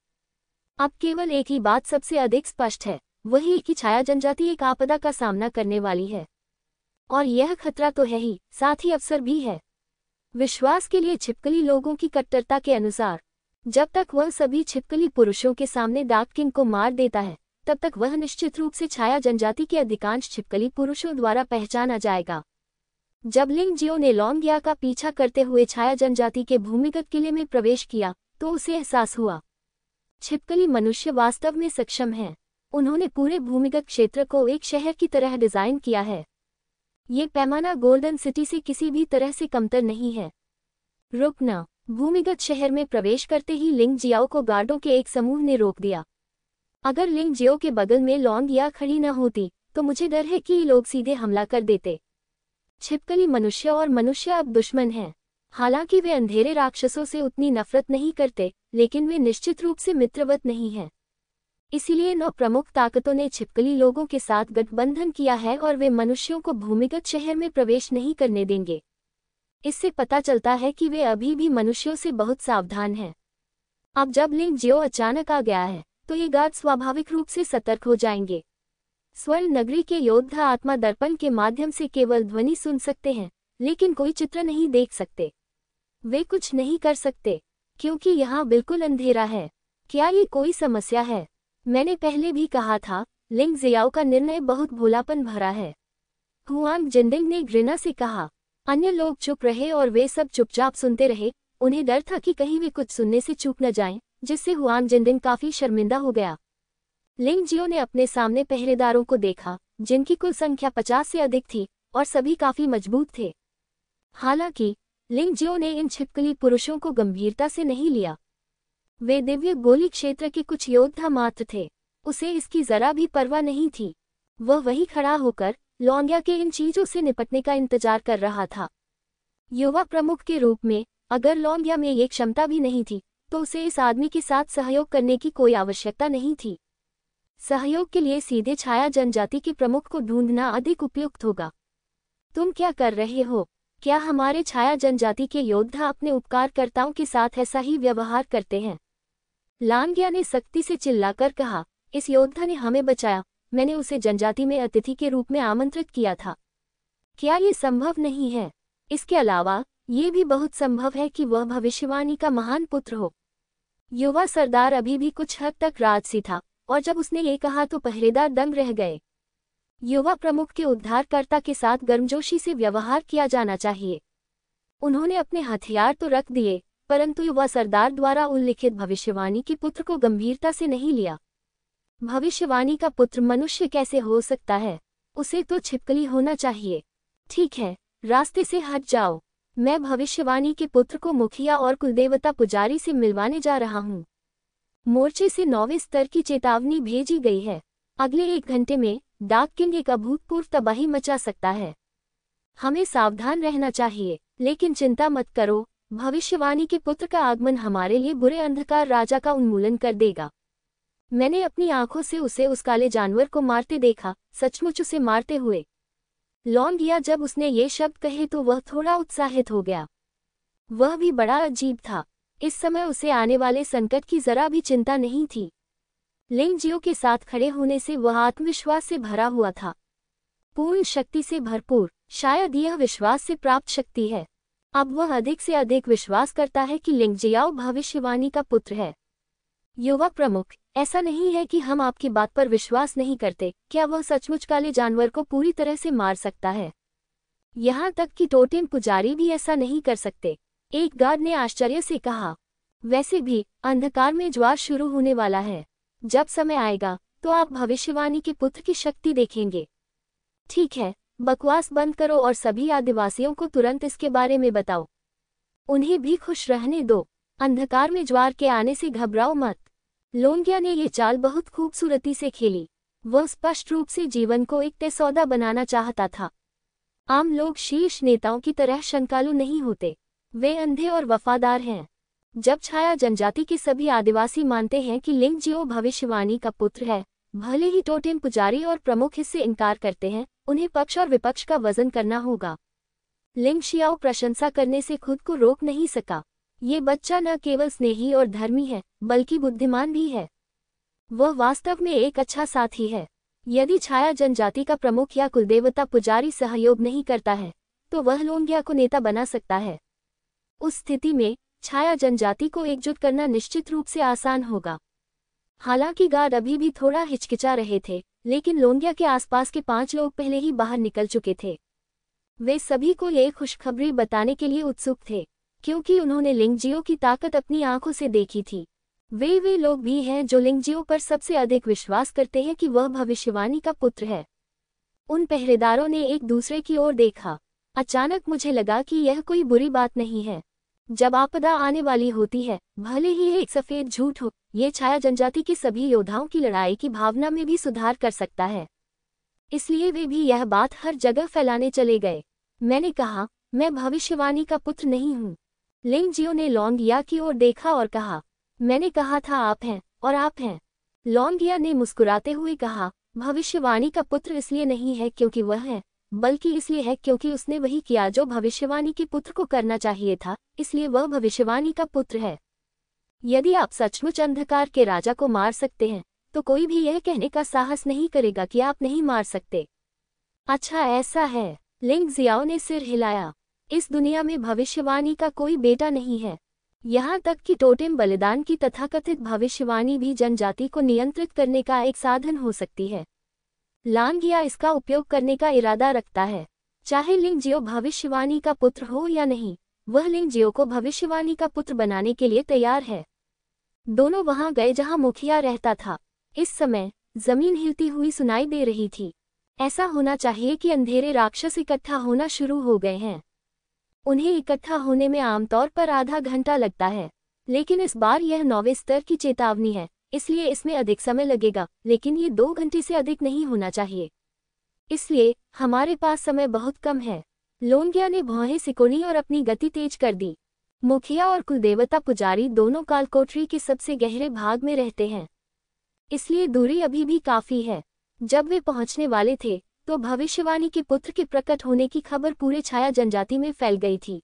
अब केवल एक ही बात सबसे अधिक स्पष्ट है, वही कि छाया जनजाति एक आपदा का सामना करने वाली है। और यह खतरा तो है ही, साथ ही अवसर भी है। विश्वास के लिए छिपकली लोगों की कट्टरता के अनुसार, जब तक वह सभी छिपकली पुरुषों के सामने डार्क किंग को मार देता है, तब तक वह निश्चित रूप से छाया जनजाति के अधिकांश छिपकली पुरुषों द्वारा पहचाना जाएगा। जब लिंग जियो ने लॉन्गिया का पीछा करते हुए छाया जनजाति के भूमिगत किले में प्रवेश किया, तो उसे एहसास हुआ छिपकली मनुष्य वास्तव में सक्षम हैं। उन्होंने पूरे भूमिगत क्षेत्र को एक शहर की तरह डिजाइन किया है। ये पैमाना गोल्डन सिटी से किसी भी तरह से कमतर नहीं है। रुकना। भूमिगत शहर में प्रवेश करते ही लिंग जियाओ को गार्डों के एक समूह ने रोक दिया। अगर लिंग जियो के बगल में लॉन्गिया खड़ी न होती, तो मुझे डर है कि ये लोग सीधे हमला कर देते। छिपकली मनुष्य और मनुष्य अब दुश्मन हैं। हालांकि वे अंधेरे राक्षसों से उतनी नफरत नहीं करते, लेकिन वे निश्चित रूप से मित्रवत नहीं हैं। इसीलिए 9 प्रमुख ताकतों ने छिपकली लोगों के साथ गठबंधन किया है और वे मनुष्यों को भूमिगत शहर में प्रवेश नहीं करने देंगे। इससे पता चलता है कि वे अभी भी मनुष्यों से बहुत सावधान हैं। अब जब लिंग जियो अचानक आ गया है, तो ये गार्ड स्वाभाविक रूप से सतर्क हो जाएंगे। स्वर्ण नगरी के योद्धा आत्मा दर्पण के माध्यम से केवल ध्वनि सुन सकते हैं, लेकिन कोई चित्र नहीं देख सकते। वे कुछ नहीं कर सकते, क्योंकि यहाँ बिल्कुल अंधेरा है। क्या ये कोई समस्या है? मैंने पहले भी कहा था, लिंग जियाओ का निर्णय बहुत भोलापन भरा है। हुआंग जिंडिंग ने घृणा से कहा। अन्य लोग चुप रहे और वे सब चुपचाप सुनते रहे। उन्हें डर था कि कहीं वे कुछ सुनने से चूक न जाएं, जिससे हुआंग जिंडिंग काफी शर्मिंदा हो गया। लिंग जियो ने अपने सामने पहरेदारों को देखा, जिनकी कुल संख्या 50 से अधिक थी और सभी काफी मजबूत थे। हालांकि लिंग जियो ने इन छिपकली पुरुषों को गंभीरता से नहीं लिया। वे दिव्य गोली क्षेत्र के कुछ योद्धा मात्र थे। उसे इसकी जरा भी परवाह नहीं थी। वह वहीं खड़ा होकर लॉन्गिया के इन चीजों से निपटने का इंतजार कर रहा था। युवा प्रमुख के रूप में अगर लॉन्गिया में ये क्षमता भी नहीं थी, तो उसे इस आदमी के साथ सहयोग करने की कोई आवश्यकता नहीं थी। सहयोग के लिए सीधे छाया जनजाति के प्रमुख को ढूंढना अधिक उपयुक्त होगा। तुम क्या कर रहे हो? क्या हमारे छाया जनजाति के योद्धा अपने उपकारकर्ताओं के साथ ऐसा ही व्यवहार करते हैं? लॉन्गिया ने सख्ती से चिल्लाकर कहा, इस योद्धा ने हमें बचाया। मैंने उसे जनजाति में अतिथि के रूप में आमंत्रित किया था। क्या ये संभव नहीं है? इसके अलावा ये भी बहुत संभव है कि वह भविष्यवाणी का महान पुत्र हो। युवा सरदार अभी भी कुछ हद तक राजसी था, और जब उसने ये कहा तो पहरेदार दंग रह गए। युवा प्रमुख के उद्धारकर्ता के साथ गर्मजोशी से व्यवहार किया जाना चाहिए। उन्होंने अपने हथियार तो रख दिए, परंतु युवा सरदार द्वारा उल्लिखित भविष्यवाणी के पुत्र को गंभीरता से नहीं लिया। भविष्यवाणी का पुत्र मनुष्य कैसे हो सकता है? उसे तो छिपकली होना चाहिए। ठीक है, रास्ते से हट जाओ। मैं भविष्यवाणी के पुत्र को मुखिया और कुलदेवता पुजारी से मिलवाने जा रहा हूँ। मोर्चे से 9वें स्तर की चेतावनी भेजी गई है। अगले 1 घंटे में डार्क किंग एक अभूतपूर्व तबाही मचा सकता है। हमें सावधान रहना चाहिए, लेकिन चिंता मत करो। भविष्यवाणी के पुत्र का आगमन हमारे लिए बुरे अंधकार राजा का उन्मूलन कर देगा। मैंने अपनी आंखों से उसे उस काले जानवर को मारते देखा, सचमुच उसे मारते हुए। लॉन्गिया जब उसने ये शब्द कहे तो वह थोड़ा उत्साहित हो गया। वह भी बड़ा अजीब था। इस समय उसे आने वाले संकट की जरा भी चिंता नहीं थी। लिंग जियो के साथ खड़े होने से वह आत्मविश्वास से भरा हुआ था। पूर्ण शक्ति से भरपूर। शायद यह विश्वास से प्राप्त शक्ति है। अब वह अधिक से अधिक विश्वास करता है कि लिंग जियाओ भविष्यवाणी का पुत्र है। युवा प्रमुख, ऐसा नहीं है कि हम आपकी बात पर विश्वास नहीं करते। क्या वह सचमुच काले जानवर को पूरी तरह से मार सकता है? यहाँ तक कि टोटेम पुजारी भी ऐसा नहीं कर सकते, एक गार्ड ने आश्चर्य से कहा। वैसे भी अंधकार में ज्वार शुरू होने वाला है। जब समय आएगा तो आप भविष्यवाणी के पुत्र की शक्ति देखेंगे। ठीक है, बकवास बंद करो और सभी आदिवासियों को तुरंत इसके बारे में बताओ। उन्हें भी खुश रहने दो। अंधकार में ज्वार के आने से घबराओ मत। लॉन्गिया ने ये चाल बहुत खूबसूरती से खेली। वह स्पष्ट रूप से जीवन को एक तय सौदा बनाना चाहता था। आम लोग शीर्ष नेताओं की तरह शंकालु नहीं होते। वे अंधे और वफादार हैं। जब छाया जनजाति के सभी आदिवासी मानते हैं कि लिंग जियो भविष्यवाणी का पुत्र है, भले ही टोटेम पुजारी और प्रमुख इससे इनकार करते हैं, उन्हें पक्ष और विपक्ष का वजन करना होगा। लिंग शियाओ प्रशंसा करने से खुद को रोक नहीं सका। ये बच्चा न केवल स्नेही और धर्मी है, बल्कि बुद्धिमान भी है। वह वास्तव में एक अच्छा साथी है। यदि छाया जनजाति का प्रमुख या कुलदेवता पुजारी सहयोग नहीं करता है तो वह लोंगिया को नेता बना सकता है। उस स्थिति में छाया जनजाति को एकजुट करना निश्चित रूप से आसान होगा। हालांकि गार्ड अभी भी थोड़ा हिचकिचा रहे थे, लेकिन लोंगिया के आसपास के 5 लोग पहले ही बाहर निकल चुके थे। वे सभी को ये खुशखबरी बताने के लिए उत्सुक थे, क्योंकि उन्होंने लिंगजियो की ताकत अपनी आंखों से देखी थी। वे लोग भी हैं जो लिंगजियो पर सबसे अधिक विश्वास करते हैं कि वह भविष्यवाणी का पुत्र है। उन पहरेदारों ने एक दूसरे की ओर देखा। अचानक मुझे लगा कि यह कोई बुरी बात नहीं है। जब आपदा आने वाली होती है, भले ही एक सफेद झूठ हो, ये छाया जनजाति के सभी योद्धाओं की लड़ाई की भावना में भी सुधार कर सकता है। इसलिए वे भी यह बात हर जगह फैलाने चले गए। मैंने कहा, मैं भविष्यवाणी का पुत्र नहीं हूँ। लिंगजियो ने लोंगिया की ओर देखा और कहा, मैंने कहा था आप हैं, और आप हैं। लोंगिया ने मुस्कुराते हुए कहा, भविष्यवाणी का पुत्र इसलिए नहीं है क्योंकि वह है, बल्कि इसलिए है क्योंकि उसने वही किया जो भविष्यवाणी के पुत्र को करना चाहिए था, इसलिए वह भविष्यवाणी का पुत्र है। यदि आप सचमुच अंधकार के राजा को मार सकते हैं, तो कोई भी यह कहने का साहस नहीं करेगा कि आप नहीं मार सकते। अच्छा ऐसा है। लिंगजियाओ ने सिर हिलाया। इस दुनिया में भविष्यवाणी का कोई बेटा नहीं है। यहाँ तक कि टोटेम बलिदान की तथाकथित भविष्यवाणी भी जनजाति को नियंत्रित करने का एक साधन हो सकती है। लांगिया इसका उपयोग करने का इरादा रखता है। चाहे लिंगजियो भविष्यवाणी का पुत्र हो या नहीं, वह लिंगजियो को भविष्यवाणी का पुत्र बनाने के लिए तैयार है। दोनों वहां गए जहां मुखिया रहता था। इस समय जमीन हिलती हुई सुनाई दे रही थी। ऐसा होना चाहिए कि अंधेरे राक्षस इकट्ठा होना शुरू हो गए हैं। उन्हें इकट्ठा होने में आमतौर पर आधा घंटा लगता है, लेकिन इस बार यह 9वें स्तर की चेतावनी है, इसलिए इसमें अधिक समय लगेगा, लेकिन ये 2 घंटे से अधिक नहीं होना चाहिए। इसलिए हमारे पास समय बहुत कम है। लोंगिया ने भौहें सिकोड़ी और अपनी गति तेज कर दी। मुखिया और कुलदेवता पुजारी दोनों कालकोठरी के सबसे गहरे भाग में रहते हैं, इसलिए दूरी अभी भी काफी है। जब वे पहुंचने वाले थे तो भविष्यवाणी के पुत्र के प्रकट होने की खबर पूरे छाया जनजाति में फैल गई थी।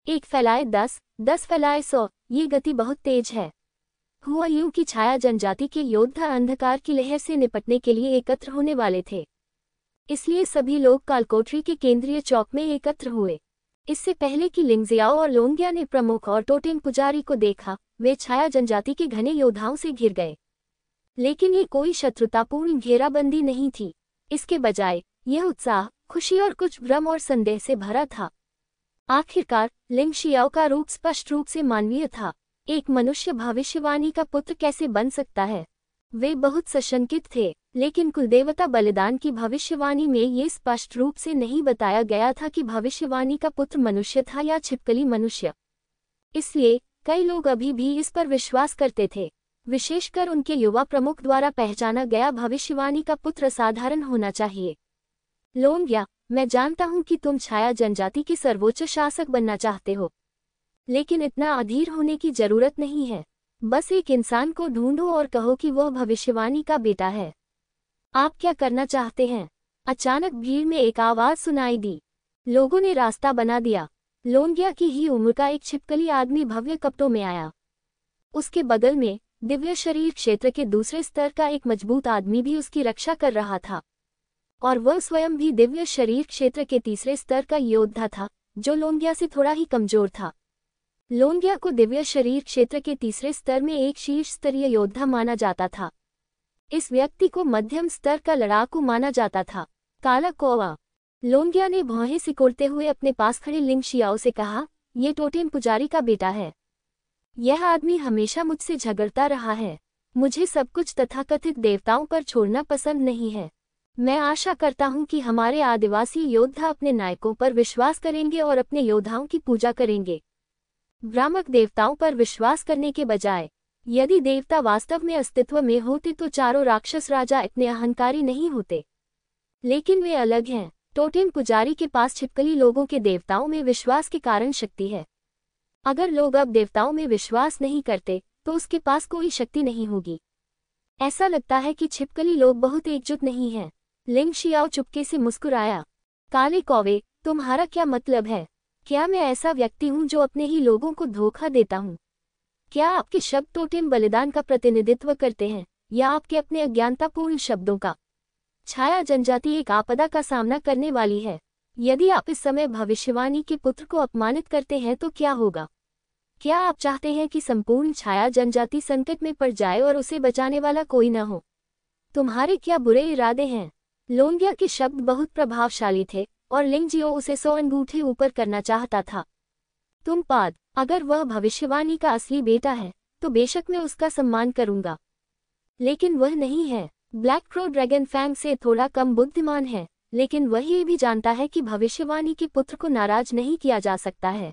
1 फैलाए 10, 10 फैलाए 100, ये गति बहुत तेज है। हुआ यूं कि छाया जनजाति के योद्धा अंधकार की लहर से निपटने के लिए एकत्र होने वाले थे, इसलिए सभी लोग कालकोठरी के केंद्रीय चौक में एकत्र हुए। इससे पहले कि लिंगजियाओ और लोंगिया ने प्रमुख और टोटेम पुजारी को देखा, वे छाया जनजाति के घने योद्धाओं से घिर गए। लेकिन ये कोई शत्रुतापूर्ण घेराबंदी नहीं थी। इसके बजाय यह उत्साह, खुशी और कुछ भ्रम और संदेह से भरा था। आखिरकार लिंगशियाओ का रूप स्पष्ट रूप से मानवीय था। एक मनुष्य भविष्यवाणी का पुत्र कैसे बन सकता है? वे बहुत सशंकित थे, लेकिन कुलदेवता बलिदान की भविष्यवाणी में ये स्पष्ट रूप से नहीं बताया गया था कि भविष्यवाणी का पुत्र मनुष्य था या छिपकली मनुष्य। इसलिए कई लोग अभी भी इस पर विश्वास करते थे, विशेषकर उनके युवा प्रमुख द्वारा पहचाना गया भविष्यवाणी का पुत्र असाधारण होना चाहिए। लोंगिया, मैं जानता हूं कि तुम छाया जनजाति के सर्वोच्च शासक बनना चाहते हो, लेकिन इतना अधीर होने की जरूरत नहीं है। बस एक इंसान को ढूंढो और कहो कि वह भविष्यवाणी का बेटा है। आप क्या करना चाहते हैं? अचानक भीड़ में एक आवाज सुनाई दी। लोगों ने रास्ता बना दिया। लोंगिया की ही उम्र का एक छिपकली आदमी भव्य कपड़ों में आया। उसके बगल में दिव्य शरीर क्षेत्र के दूसरे स्तर का एक मजबूत आदमी भी उसकी रक्षा कर रहा था, और वह स्वयं भी दिव्य शरीर क्षेत्र के तीसरे स्तर का योद्धा था, जो लोंगिया से थोड़ा ही कमजोर था। लोंगिया को दिव्य शरीर क्षेत्र के तीसरे स्तर में एक शीर्ष स्तरीय योद्धा माना जाता था। इस व्यक्ति को मध्यम स्तर का लड़ाकू माना जाता था। काला कौवा। लोंगिया ने भौहें सिकोड़ते हुए अपने पास खड़े लिंगशियाओ से कहा, यह टोटेम पुजारी का बेटा है। यह आदमी हमेशा मुझसे झगड़ता रहा है। मुझे सब कुछ तथाकथित देवताओं पर छोड़ना पसंद नहीं है। मैं आशा करता हूं कि हमारे आदिवासी योद्धा अपने नायकों पर विश्वास करेंगे और अपने योद्धाओं की पूजा करेंगे, भ्रामक देवताओं पर विश्वास करने के बजाय। यदि देवता वास्तव में अस्तित्व में होते तो चारों राक्षस राजा इतने अहंकारी नहीं होते, लेकिन वे अलग हैं। टोटेम पुजारी के पास छिपकली लोगों के देवताओं में विश्वास के कारण शक्ति है। अगर लोग अब देवताओं में विश्वास नहीं करते तो उसके पास कोई शक्ति नहीं होगी। ऐसा लगता है कि छिपकली लोग बहुत एकजुट नहीं हैं। लिंगशियाओ चुपके से मुस्कुराया। काले कौवे, तुम्हारा क्या मतलब है? क्या मैं ऐसा व्यक्ति हूं जो अपने ही लोगों को धोखा देता हूं? क्या आपके शब्द टोटेम बलिदान का प्रतिनिधित्व करते हैं, या आपके अपने अज्ञानतापूर्ण शब्दों का? छाया जनजाति एक आपदा का सामना करने वाली है। यदि आप इस समय भविष्यवाणी के पुत्र को अपमानित करते हैं तो क्या होगा? क्या आप चाहते हैं कि संपूर्ण छाया जनजाति संकट में पड़ जाए और उसे बचाने वाला कोई न हो? तुम्हारे क्या बुरे इरादे हैं? लोंगिया के शब्द बहुत प्रभावशाली थे और लिंगजियो उसे 100 अंगूठे ऊपर करना चाहता था। तुम पाद, अगर वह भविष्यवाणी का असली बेटा है तो बेशक मैं उसका सम्मान करूंगा, लेकिन वह नहीं है। ब्लैक क्रो ड्रैगन फैंग से थोड़ा कम बुद्धिमान है, लेकिन वह ये भी जानता है कि भविष्यवाणी के पुत्र को नाराज नहीं किया जा सकता है।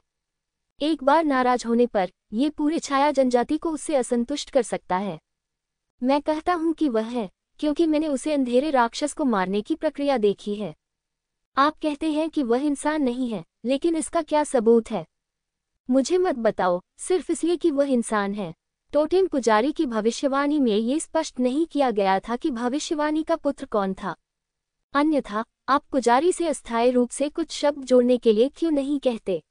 एक बार नाराज होने पर यह पूरे छाया जनजाति को उससे असंतुष्ट कर सकता है। मैं कहता हूं कि वह है, क्योंकि मैंने उसे अंधेरे राक्षस को मारने की प्रक्रिया देखी है। आप कहते हैं कि वह इंसान नहीं है, लेकिन इसका क्या सबूत है? मुझे मत बताओ सिर्फ इसलिए कि वह इंसान है। टोटेम पुजारी की भविष्यवाणी में ये स्पष्ट नहीं किया गया था कि भविष्यवाणी का पुत्र कौन था। अन्यथा आप पुजारी से अस्थायी रूप से कुछ शब्द जोड़ने के लिए क्यों नहीं कहते?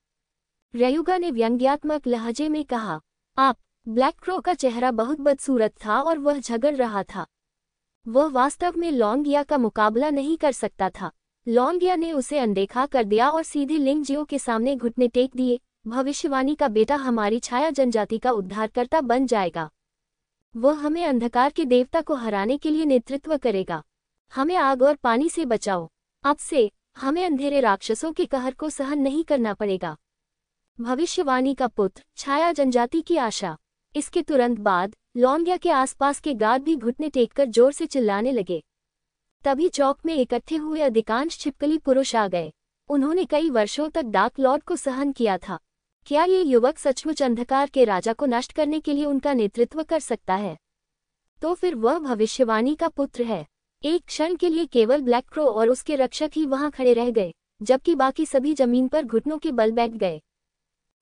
रयुगा ने व्यंग्यात्मक लहजे में कहा। आप, ब्लैक क्रो का चेहरा बहुत बदसूरत था और वह झगड़ रहा था। वह वास्तव में लौंगिया का मुकाबला नहीं कर सकता था। लौंगिया ने उसे अनदेखा कर दिया और सीधे लिंगजियो के सामने घुटने टेक दिए। भविष्यवाणी का बेटा हमारी छाया जनजाति का उद्धारकर्ता बन जाएगा। वह हमें अंधकार के देवता को हराने के लिए नेतृत्व करेगा। हमें आग और पानी से बचाओ। अब से हमें अंधेरे राक्षसों के कहर को सहन नहीं करना पड़ेगा। भविष्यवाणी का पुत्र, छाया जनजाति की आशा। इसके तुरंत बाद लौंगिया के आसपास के गार्ड भी घुटने टेककर जोर से चिल्लाने लगे। तभी चौक में इकट्ठे हुए अधिकांश छिपकली पुरुष आ गए। उन्होंने कई वर्षों तक डार्क लॉर्ड को सहन किया था। क्या ये युवक सचमुच अंधकार के राजा को नष्ट करने के लिए उनका नेतृत्व कर सकता है? तो फिर वह भविष्यवाणी का पुत्र है। एक क्षण के लिए केवल ब्लैक क्रो और उसके रक्षक ही वहां खड़े रह गए, जबकि बाकी सभी जमीन पर घुटनों के बल बैठ गए।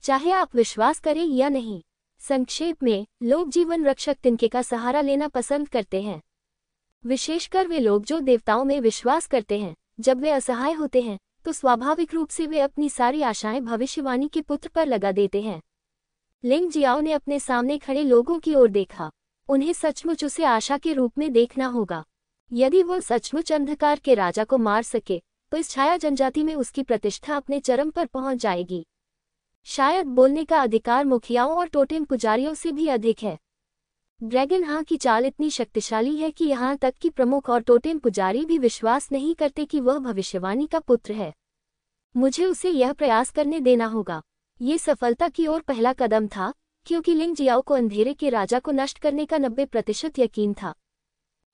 चाहे आप विश्वास करें या नहीं, संक्षेप में, लोग जीवन रक्षक तिनके का सहारा लेना पसंद करते हैं। विशेषकर वे लोग जो देवताओं में विश्वास करते हैं। जब वे असहाय होते हैं तो स्वाभाविक रूप से वे अपनी सारी आशाएं भविष्यवाणी के पुत्र पर लगा देते हैं। लिंग जियाओ ने अपने सामने खड़े लोगों की ओर देखा। उन्हें सचमुच उसे आशा के रूप में देखना होगा। यदि वो सचमुच अंधकार के राजा को मार सके तो इस छाया जनजाति में उसकी प्रतिष्ठा अपने चरम पर पहुंच जाएगी। शायद बोलने का अधिकार मुखियाओं और टोटेम पुजारियों से भी अधिक है। ड्रैगन हाँ की चाल इतनी शक्तिशाली है कि यहाँ तक कि प्रमुख और टोटेम पुजारी भी विश्वास नहीं करते कि वह भविष्यवाणी का पुत्र है। मुझे उसे यह प्रयास करने देना होगा। ये सफलता की ओर पहला कदम था, क्योंकि लिंग जियाओ को अंधेरे के राजा को नष्ट करने का 90% यकीन था।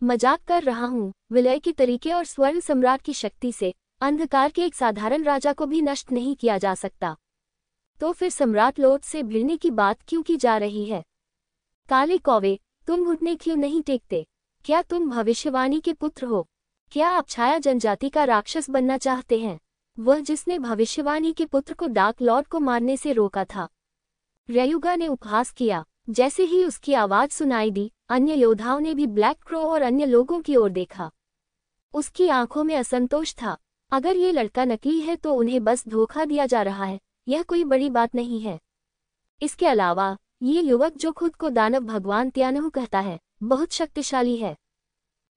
मजाक कर रहा हूँ। विलय के तरीके और स्वर्ण सम्राट की शक्ति से अंधकार के एक साधारण राजा को भी नष्ट नहीं किया जा सकता। तो फिर सम्राट लॉर्ड से भिड़ने की बात क्यों की जा रही है? काले कौवे, तुम घुटने क्यों नहीं टेकते? क्या तुम भविष्यवाणी के पुत्र हो? क्या आप छाया जनजाति का राक्षस बनना चाहते हैं, वह जिसने भविष्यवाणी के पुत्र को डार्क लॉर्ड को मारने से रोका था? रयुगा ने उपहास किया। जैसे ही उसकी आवाज सुनाई दी, अन्य योद्धाओं ने भी ब्लैक क्रो और अन्य लोगों की ओर देखा। उसकी आंखों में असंतोष था। अगर ये लड़का नकली है तो उन्हें बस धोखा दिया जा रहा है, यह कोई बड़ी बात नहीं है। इसके अलावा ये युवक जो खुद को दानव भगवान त्यानहु कहता है, बहुत शक्तिशाली है।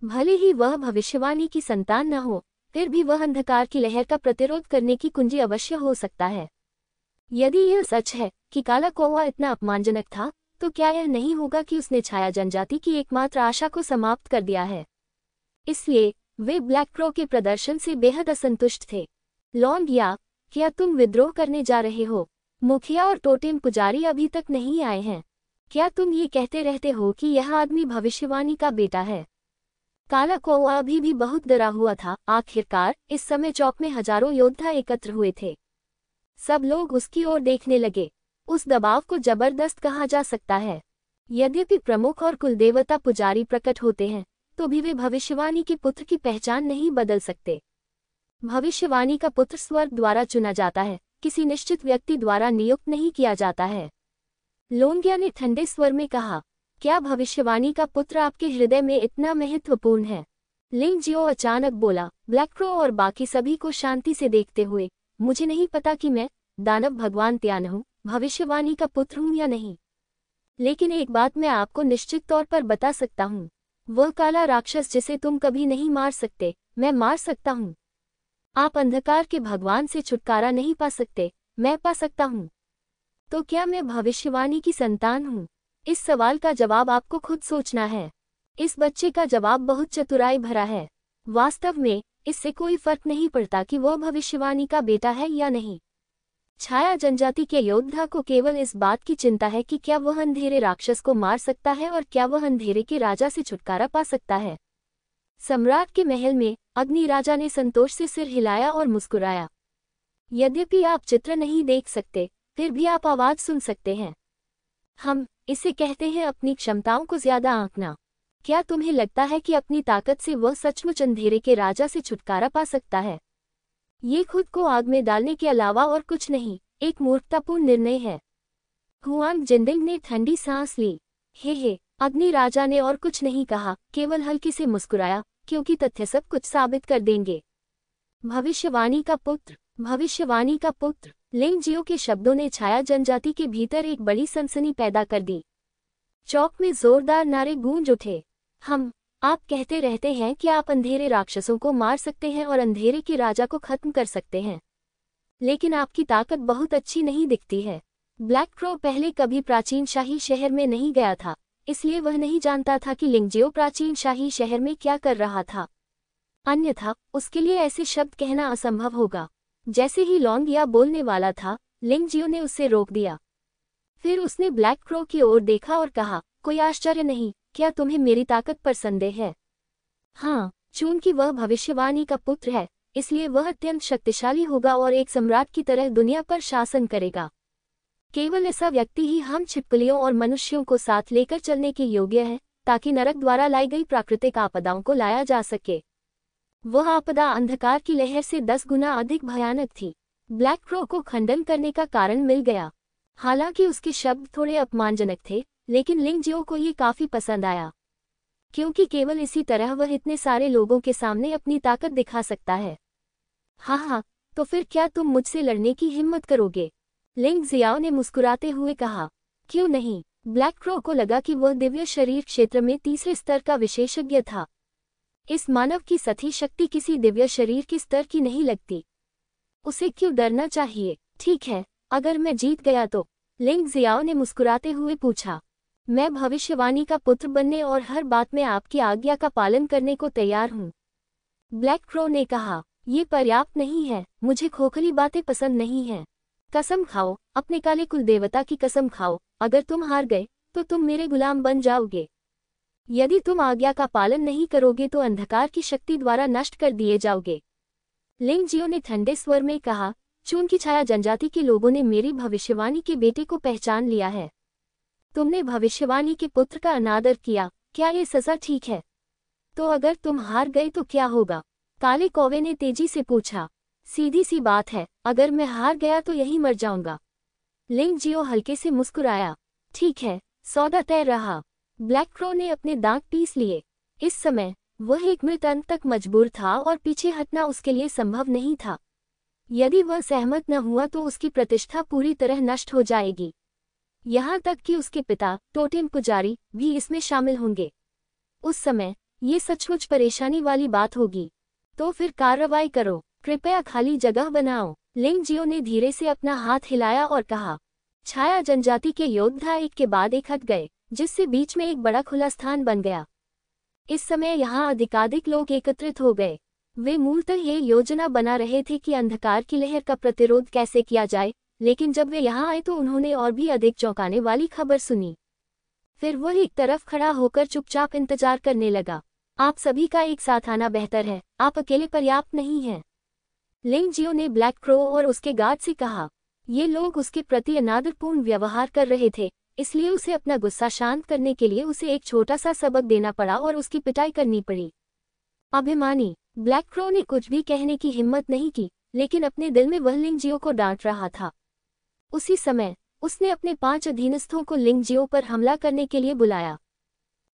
भले ही वह भविष्यवाणी की संतान न हो, फिर भी वह अंधकार की लहर का प्रतिरोध करने की कुंजी अवश्य हो सकता है। यदि यह सच है कि काला कौवा इतना अपमानजनक था, तो क्या यह नहीं होगा कि उसने छाया जनजाति की एकमात्र आशा को समाप्त कर दिया है? इसलिए वे ब्लैक क्रो के प्रदर्शन से बेहद असंतुष्ट थे। लौंगिया, क्या तुम विद्रोह करने जा रहे हो? मुखिया और टोटेम पुजारी अभी तक नहीं आए हैं। क्या तुम ये कहते रहते हो कि यह आदमी भविष्यवाणी का बेटा है? काला कौवा अभी भी बहुत डरा हुआ था। आखिरकार इस समय चौक में हजारों योद्धा एकत्र हुए थे। सब लोग उसकी ओर देखने लगे। उस दबाव को जबरदस्त कहा जा सकता है। यद्यपि प्रमुख और कुलदेवता पुजारी प्रकट होते हैं, तो भी वे भविष्यवाणी के पुत्र की पहचान नहीं बदल सकते। भविष्यवाणी का पुत्र स्वर्ग द्वारा चुना जाता है, किसी निश्चित व्यक्ति द्वारा नियुक्त नहीं किया जाता है। लोंगिया ने ठंडे स्वर में कहा, क्या भविष्यवाणी का पुत्र आपके हृदय में इतना महत्वपूर्ण है? लिंग जियो अचानक बोला। ब्लैक क्रो और बाकी सभी को शांति से देखते हुए, मुझे नहीं पता कि मैं दानव भगवान त्यानहु भविष्यवाणी का पुत्र हूँ या नहीं, लेकिन एक बात मैं आपको निश्चित तौर पर बता सकता हूँ। वह काला राक्षस जिसे तुम कभी नहीं मार सकते, मैं मार सकता हूँ। आप अंधकार के भगवान से छुटकारा नहीं पा सकते, मैं पा सकता हूँ। तो क्या मैं भविष्यवाणी की संतान हूँ? इस सवाल का जवाब आपको खुद सोचना है। इस बच्चे का जवाब बहुत चतुराई भरा है। वास्तव में इससे कोई फर्क नहीं पड़ता कि वह भविष्यवाणी का बेटा है या नहीं। छाया जनजाति के योद्धा को केवल इस बात की चिंता है कि क्या वह अंधेरे राक्षस को मार सकता है और क्या वह अंधेरे के राजा से छुटकारा पा सकता है। सम्राट के महल में अग्नि राजा ने संतोष से सिर हिलाया और मुस्कुराया। यद्यपि आप चित्र नहीं देख सकते, फिर भी आप आवाज सुन सकते हैं। हम इसे कहते हैं अपनी क्षमताओं को ज्यादा आंकना। क्या तुम्हें लगता है कि अपनी ताकत से वह सचमुच अंधेरे के राजा से छुटकारा पा सकता है? ये खुद को आग में डालने के अलावा और कुछ नहीं, एक मूर्खतापूर्ण निर्णय है। हुआंग जिंदिंग ने ठंडी सांस ली। हे, अग्नि राजा ने और कुछ नहीं कहा, केवल हल्के से मुस्कुराया, क्योंकि तथ्य सब कुछ साबित कर देंगे। भविष्यवाणी का पुत्र लिंग जियो के शब्दों ने छाया जनजाति के भीतर एक बड़ी सनसनी पैदा कर दी। चौक में जोरदार नारे गूंज उठे। आप कहते रहते हैं कि आप अंधेरे राक्षसों को मार सकते हैं और अंधेरे के राजा को खत्म कर सकते हैं, लेकिन आपकी ताकत बहुत अच्छी नहीं दिखती है। ब्लैक क्रो पहले कभी प्राचीन शाही शहर में नहीं गया था, इसलिए वह नहीं जानता था कि लिंगजियो प्राचीन शाही शहर में क्या कर रहा था। अन्यथा उसके लिए ऐसे शब्द कहना असंभव होगा। जैसे ही लौंगिया बोलने वाला था, लिंगजियो ने उसे रोक दिया। फिर उसने ब्लैक क्रो की ओर देखा और कहा, कोई आश्चर्य नहीं, क्या तुम्हें मेरी ताकत पर संदेह है? हाँ, चूंकि वह भविष्यवाणी का पुत्र है, इसलिए वह अत्यंत शक्तिशाली होगा और एक सम्राट की तरह दुनिया पर शासन करेगा। केवल ऐसा व्यक्ति ही हम छिपकलियों और मनुष्यों को साथ लेकर चलने के योग्य है, ताकि नरक द्वारा लाई गई प्राकृतिक आपदाओं को लाया जा सके। वह आपदा अंधकार की लहर से 10 गुना अधिक भयानक थी। ब्लैक क्रो को खंडन करने का कारण मिल गया। हालांकि उसके शब्द थोड़े अपमानजनक थे, लेकिन लिंगजियो को ये काफी पसंद आया, क्योंकि केवल इसी तरह वह इतने सारे लोगों के सामने अपनी ताकत दिखा सकता है। हाँ, तो फिर क्या तुम मुझसे लड़ने की हिम्मत करोगे? लिंगजियाओ ने मुस्कुराते हुए कहा। क्यों नहीं? ब्लैक क्रो को लगा कि वह दिव्य शरीर क्षेत्र में तीसरे स्तर का विशेषज्ञ था। इस मानव की सती शक्ति किसी दिव्य शरीर के स्तर की नहीं लगती। उसे क्यों डरना चाहिए? ठीक है, अगर मैं जीत गया तो? लिंगजियाओ ने मुस्कुराते हुए पूछा। मैं भविष्यवाणी का पुत्र बनने और हर बात में आपकी आज्ञा का पालन करने को तैयार हूँ। ब्लैक क्रो ने कहा, ये पर्याप्त नहीं है, मुझे खोखली बातें पसंद नहीं हैं। कसम खाओ, अपने काले कुल देवता की कसम खाओ, अगर तुम हार गए तो तुम मेरे गुलाम बन जाओगे। यदि तुम आज्ञा का पालन नहीं करोगे तो अंधकार की शक्ति द्वारा नष्ट कर दिए जाओगे। लिंगजियो ने ठंडे स्वर में कहा, चूंकि छाया जनजाति के लोगों ने मेरी भविष्यवाणी के बेटे को पहचान लिया है। तुमने भविष्यवाणी के पुत्र का अनादर किया, क्या ये सजा ठीक है? तो अगर तुम हार गए तो क्या होगा? काले कौवे ने तेजी से पूछा। सीधी सी बात है, अगर मैं हार गया तो यहीं मर जाऊंगा। लिंगजियो हल्के से मुस्कुराया। ठीक है, सौदा तय रहा। ब्लैक क्रो ने अपने दांत पीस लिए। इस समय वह एक मृत अंत तक मजबूर था और पीछे हटना उसके लिए संभव नहीं था। यदि वह सहमत न हुआ तो उसकी प्रतिष्ठा पूरी तरह नष्ट हो जाएगी। यहाँ तक कि उसके पिता टोटेम पुजारी भी इसमें शामिल होंगे। उस समय ये सचमुच परेशानी वाली बात होगी। तो फिर कार्रवाई करो, कृपया खाली जगह बनाओ। लिंगजियो ने धीरे से अपना हाथ हिलाया और कहा। छाया जनजाति के योद्धा एक के बाद एक हट गए, जिससे बीच में एक बड़ा खुला स्थान बन गया। इस समय यहाँ अधिकाधिक लोग एकत्रित हो गए। वे मूलतः ये योजना बना रहे थे कि अंधकार की लहर का प्रतिरोध कैसे किया जाए, लेकिन जब वे यहाँ आए तो उन्होंने और भी अधिक चौंकाने वाली खबर सुनी। फिर वह एक तरफ खड़ा होकर चुपचाप इंतजार करने लगा। आप सभी का एक साथ आना बेहतर है, आप अकेले पर्याप्त नहीं हैं। लिंगजियो ने ब्लैक क्रो और उसके गार्ड से कहा। ये लोग उसके प्रति अनादरपूर्ण व्यवहार कर रहे थे, इसलिए उसे अपना गुस्सा शांत करने के लिए उसे एक छोटा सा सबक देना पड़ा और उसकी पिटाई करनी पड़ी। अभिमानी। ब्लैक क्रो ने कुछ भी कहने की हिम्मत नहीं की, लेकिन अपने दिल में वह लिंगजियो को डांट रहा था। उसी समय उसने अपने 5 अधीनस्थों को लिंगजियो पर हमला करने के लिए बुलाया।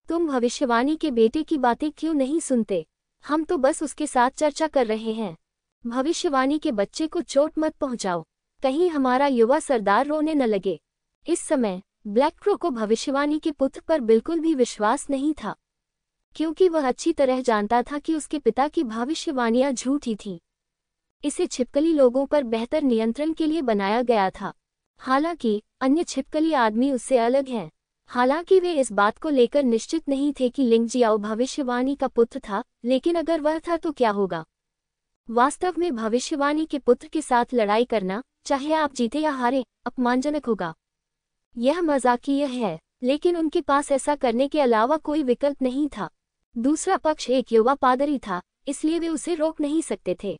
तुम भविष्यवाणी के बेटे की बातें क्यों नहीं सुनते? हम तो बस उसके साथ चर्चा कर रहे हैं। भविष्यवाणी के बच्चे को चोट मत पहुंचाओ, कहीं हमारा युवा सरदार रोने न लगे। इस समय ब्लैक क्रो को भविष्यवाणी के पुत्र पर बिल्कुल भी विश्वास नहीं था। क्योंकि वह अच्छी तरह जानता था कि उसके पिता की भविष्यवाणियां झूठी थी। इसे छिपकली लोगों पर बेहतर नियंत्रण के लिए बनाया गया था। हालांकि अन्य छिपकली आदमी उससे अलग हैं। हालांकि वे इस बात को लेकर निश्चित नहीं थे कि लिंग जियाओ भविष्यवाणी का पुत्र था, लेकिन अगर वह था तो क्या होगा। वास्तव में भविष्यवाणी के पुत्र के साथ लड़ाई करना, चाहे आप जीते या हारे, अपमानजनक होगा। यह मजाकिया है, लेकिन उनके पास ऐसा करने के अलावा कोई विकल्प नहीं था। दूसरा पक्ष एक युवा पादरी था, इसलिए वे उसे रोक नहीं सकते थे।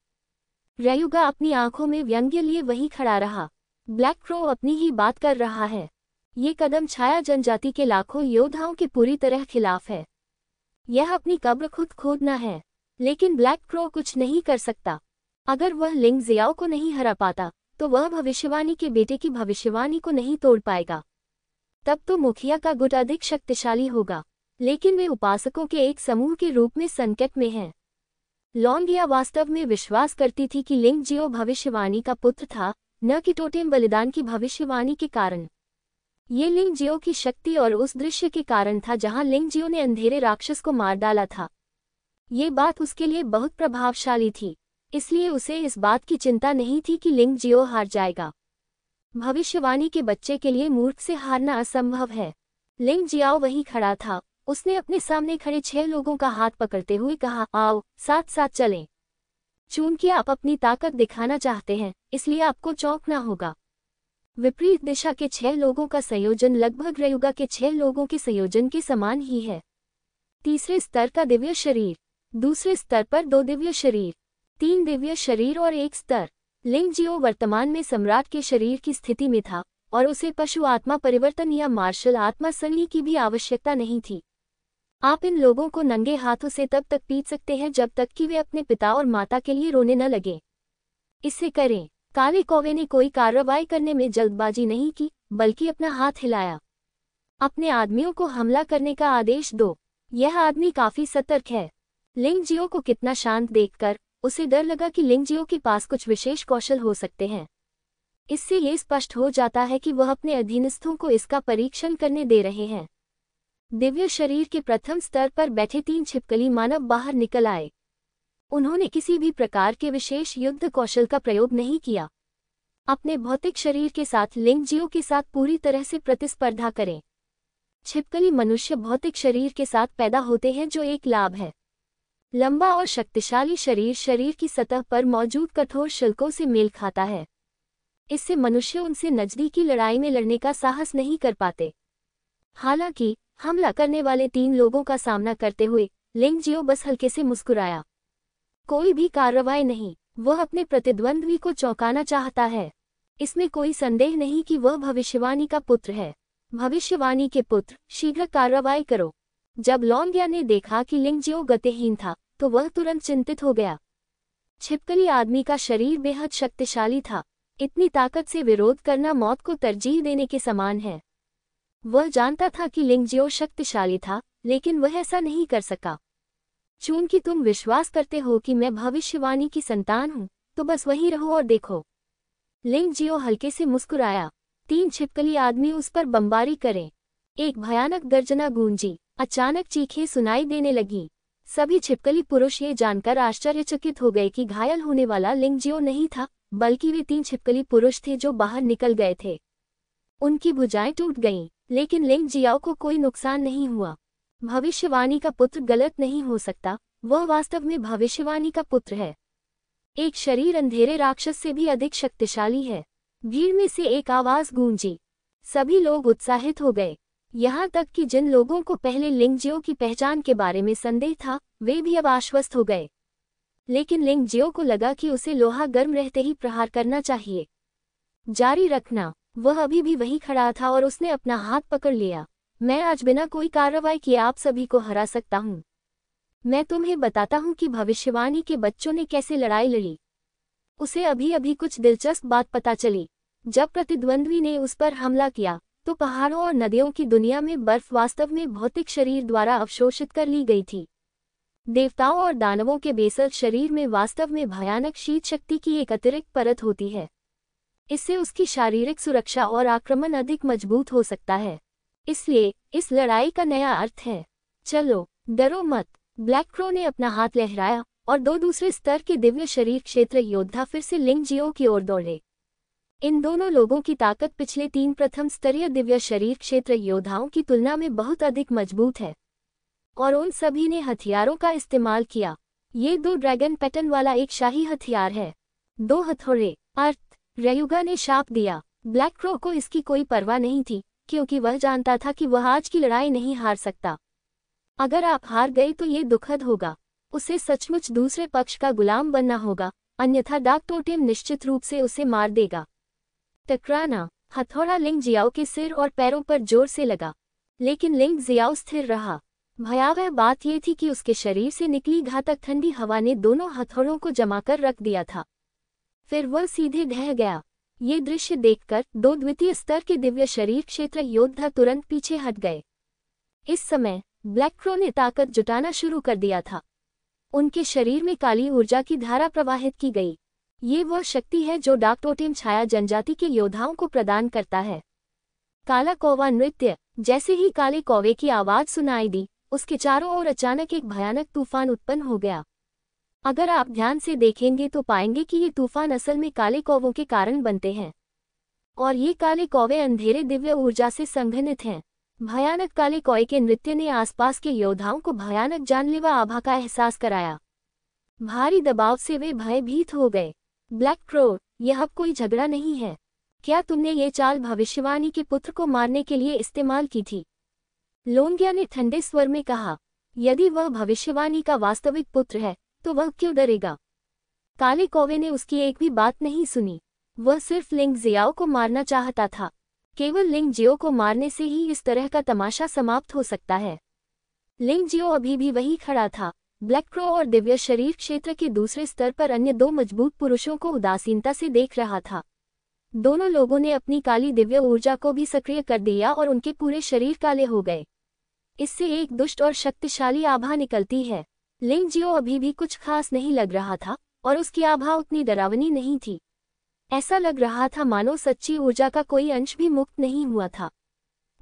रयुगा अपनी आंखों में व्यंग्य लिए वहीं खड़ा रहा। ब्लैक क्रो अपनी ही बात कर रहा है। ये कदम छाया जनजाति के लाखों योद्धाओं के पूरी तरह खिलाफ है। यह अपनी कब्र खुद खोदना है, लेकिन ब्लैक क्रो कुछ नहीं कर सकता। अगर वह लिंग जियाओ को नहीं हरा पाता, तो वह भविष्यवाणी के बेटे की भविष्यवाणी को नहीं तोड़ पाएगा। तब तो मुखिया का गुट अधिक शक्तिशाली होगा, लेकिन वे उपासकों के एक समूह के रूप में संकट में हैं। लॉन्गिया वास्तव में विश्वास करती थी कि लिंग जियो भविष्यवाणी का पुत्र था, न कि टोटेम बलिदान की भविष्यवाणी के कारण। ये लिंग जियो की शक्ति और उस दृश्य के कारण था जहां लिंग जियो ने अंधेरे राक्षस को मार डाला था। ये बात उसके लिए बहुत प्रभावशाली थी, इसलिए उसे इस बात की चिंता नहीं थी कि लिंग जियो हार जाएगा। भविष्यवाणी के बच्चे के लिए मूर्ख से हारना असंभव है। लिंग जियाओ वहीं खड़ा था। उसने अपने सामने खड़े 6 लोगों का हाथ पकड़ते हुए कहा, आओ साथ साथ चलें। चूंकि आप अपनी ताकत दिखाना चाहते हैं, इसलिए आपको चौंकना होगा। विपरीत दिशा के 6 लोगों का संयोजन लगभग रयुगा के 6 लोगों के संयोजन के समान ही है। तीसरे स्तर का दिव्य शरीर, दूसरे स्तर पर 2 दिव्य शरीर, 3 दिव्य शरीर और 1 स्तर। लिंग जियो वर्तमान में सम्राट के शरीर की स्थिति में था और उसे पशु आत्मा परिवर्तन या मार्शल आत्मा संधि की भी आवश्यकता नहीं थी। आप इन लोगों को नंगे हाथों से तब तक पीट सकते हैं जब तक कि वे अपने पिता और माता के लिए रोने न लगे। इसे करें। काले कौवे ने कोई कार्रवाई करने में जल्दबाजी नहीं की, बल्कि अपना हाथ हिलाया। अपने आदमियों को हमला करने का आदेश दो। यह आदमी काफी सतर्क है। लिंग जियो को कितना शांत देखकर उसे डर लगा कि लिंग जियो के पास कुछ विशेष कौशल हो सकते हैं। इससे ये स्पष्ट हो जाता है कि वह अपने अधीनस्थों को इसका परीक्षण करने दे रहे हैं। दिव्य शरीर के प्रथम स्तर पर बैठे 3 छिपकली मानव बाहर निकल आए। उन्होंने किसी भी प्रकार के विशेष युद्ध कौशल का प्रयोग नहीं किया। अपने भौतिक शरीर के साथ लिंग जियो के साथ पूरी तरह से प्रतिस्पर्धा करें। छिपकली मनुष्य भौतिक शरीर के साथ पैदा होते हैं, जो एक लाभ है। लंबा और शक्तिशाली शरीर शरीर की सतह पर मौजूद कठोर शिल्कों से मेल खाता है। इससे मनुष्य उनसे नजदीकी लड़ाई में लड़ने का साहस नहीं कर पाते। हालांकि हमला करने वाले 3 लोगों का सामना करते हुए लिंग जियो बस हल्के से मुस्कुराया। कोई भी कार्रवाई नहीं, वह अपने प्रतिद्वंद्वी को चौंकाना चाहता है। इसमें कोई संदेह नहीं कि वह भविष्यवाणी का पुत्र है। भविष्यवाणी के पुत्र, शीघ्र कार्रवाई करो। जब लॉन्गिया ने देखा कि लिंग जियो गतिहीन था, तो वह तुरंत चिंतित हो गया। छिपकली आदमी का शरीर बेहद शक्तिशाली था। इतनी ताकत से विरोध करना मौत को तरजीह देने के समान है। वह जानता था कि लिंग जियो शक्तिशाली था, लेकिन वह ऐसा नहीं कर सका। चूंकि तुम विश्वास करते हो कि मैं भविष्यवाणी की संतान हूं, तो बस वहीं रहो और देखो। लिंग जियो हल्के से मुस्कुराया। 3 छिपकली आदमी उस पर बमबारी करें। एक भयानक गर्जना गूंजी। अचानक चीखें सुनाई देने लगी। सभी छिपकली पुरुष ये जानकर आश्चर्यचकित हो गए कि घायल होने वाला लिंग जियो नहीं था, बल्कि वे 3 छिपकली पुरुष थे जो बाहर निकल गए थे। उनकी भुजाएं टूट गईं, लेकिन लिंग जियाओ को कोई नुकसान नहीं हुआ। भविष्यवाणी का पुत्र गलत नहीं हो सकता, वह वास्तव में भविष्यवाणी का पुत्र है। एक शरीर अंधेरे राक्षस से भी अधिक शक्तिशाली है। भीड़ में से एक आवाज गूंजी। सभी लोग उत्साहित हो गए, यहाँ तक कि जिन लोगों को पहले लिंग जियो की पहचान के बारे में संदेह था, वे भी अब आश्वस्त हो गए। लेकिन लिंग जियो को लगा कि उसे लोहा गर्म रहते ही प्रहार करना चाहिए। जारी रखना। वह अभी भी वहीं खड़ा था और उसने अपना हाथ पकड़ लिया। मैं आज बिना कोई कार्रवाई किए आप सभी को हरा सकता हूँ। मैं तुम्हें बताता हूँ कि भविष्यवाणी के बच्चों ने कैसे लड़ाई लड़ी। उसे अभी अभी कुछ दिलचस्प बात पता चली। जब प्रतिद्वंद्वी ने उस पर हमला किया, तो पहाड़ों और नदियों की दुनिया में बर्फ वास्तव में भौतिक शरीर द्वारा अवशोषित कर ली गई थी। देवताओं और दानवों के बेसल शरीर में वास्तव में भयानक शीत शक्ति की एक अतिरिक्त परत होती है। इससे उसकी शारीरिक सुरक्षा और आक्रमण अधिक मजबूत हो सकता है। इसलिए इस लड़ाई का नया अर्थ है। चलो डरो मत। ब्लैक क्रो ने अपना हाथ लहराया और दो दूसरे स्तर के दिव्य शरीर क्षेत्र योद्धा फिर से लिंग जियो की ओर दौड़े। इन दोनों लोगों की ताकत पिछले 3 प्रथम स्तरीय दिव्य शरीर क्षेत्र योद्धाओं की तुलना में बहुत अधिक मजबूत है और उन सभी ने हथियारों का इस्तेमाल किया। ये 2 ड्रैगन पैटर्न वाला एक शाही हथियार है। 2 हथौड़े। अर्थ। रयुगा ने शाप दिया। ब्लैक क्रो को इसकी कोई परवाह नहीं थी, क्योंकि वह जानता था कि वह आज की लड़ाई नहीं हार सकता। अगर आप हार गए तो ये दुखद होगा। उसे सचमुच दूसरे पक्ष का गुलाम बनना होगा, अन्यथा डार्क टोटेम निश्चित रूप से उसे मार देगा। टकराना। हथौड़ा लिंग जियाओ के सिर और पैरों पर जोर से लगा, लेकिन लिंग जियाओ स्थिर रहा। भयावह बात यह थी कि उसके शरीर से निकली घातक ठंडी हवा ने दोनों हथौड़ों को जमाकर रख दिया था। फिर वह सीधे ढह गया। ये दृश्य देखकर 2 द्वितीय स्तर के दिव्य शरीर क्षेत्र योद्धा तुरंत पीछे हट गए। इस समय ब्लैक क्रो ने ताकत जुटाना शुरू कर दिया था। उनके शरीर में काली ऊर्जा की धारा प्रवाहित की गई। ये वह शक्ति है जो डार्क टोटेम छाया जनजाति के योद्धाओं को प्रदान करता है। काला कौवा नृत्य। जैसे ही काले कौवे की आवाज सुनाई दी, उसके चारों ओर अचानक एक भयानक तूफान उत्पन्न हो गया। अगर आप ध्यान से देखेंगे तो पाएंगे कि ये तूफान असल में काले कौवों के कारण बनते हैं, और ये काले कौवे अंधेरे दिव्य ऊर्जा से संघनित हैं। भयानक काले कौवे के नृत्य ने आसपास के योद्धाओं को भयानक जानलेवा आभा का एहसास कराया। भारी दबाव से वे भयभीत हो गए। ब्लैक क्रो, यह अब कोई झगड़ा नहीं है। क्या तुमने ये चाल भविष्यवाणी के पुत्र को मारने के लिए इस्तेमाल की थी? लोंगिया ने ठंडे स्वर में कहा। यदि वह भविष्यवाणी का वास्तविक पुत्र है तो वह क्यों डरेगा? काले कौवे ने उसकी एक भी बात नहीं सुनी। वह सिर्फ लिंग जियाओ को मारना चाहता था। केवल लिंग जियो को मारने से ही इस तरह का तमाशा समाप्त हो सकता है। लिंग जियो अभी भी वही खड़ा था, ब्लैक क्रो और दिव्य शरीर क्षेत्र के दूसरे स्तर पर अन्य 2 मजबूत पुरुषों को उदासीनता से देख रहा था। दोनों लोगों ने अपनी काली दिव्य ऊर्जा को भी सक्रिय कर दिया और उनके पूरे शरीर काले हो गए। इससे एक दुष्ट और शक्तिशाली आभा निकलती है। लिंग जियो अभी भी कुछ खास नहीं लग रहा था और उसकी आभा उतनी डरावनी नहीं थी। ऐसा लग रहा था मानो सच्ची ऊर्जा का कोई अंश भी मुक्त नहीं हुआ था।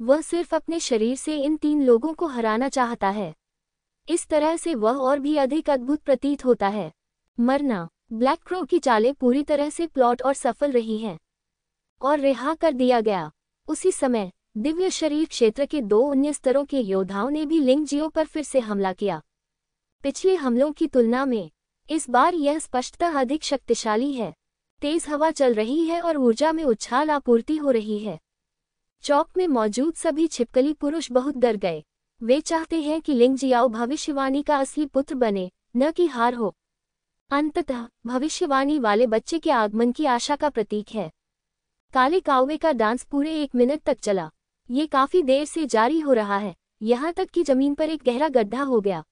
वह सिर्फ अपने शरीर से इन 3 लोगों को हराना चाहता है। इस तरह से वह और भी अधिक अद्भुत प्रतीत होता है। मरना। ब्लैक क्रो की चालें पूरी तरह से प्लॉट और सफल रही हैं और रिहा कर दिया गया। उसी समय दिव्य शरीर क्षेत्र के 2 अन्य स्तरों के योद्धाओं ने भी लिंग जियो पर फिर से हमला किया। पिछले हमलों की तुलना में इस बार यह स्पष्टतः अधिक शक्तिशाली है। तेज हवा चल रही है और ऊर्जा में उछाल आपूर्ति हो रही है। चौक में मौजूद सभी छिपकली पुरुष बहुत डर गए। वे चाहते हैं कि लिंग जियाओ भविष्यवाणी का असली पुत्र बने, न कि हार हो। अंततः भविष्यवाणी वाले बच्चे के आगमन की आशा का प्रतीक है। काले कौवे का डांस पूरे 1 मिनट तक चला। ये काफी देर से जारी हो रहा है, यहाँ तक कि जमीन पर एक गहरा गड्ढा हो गया।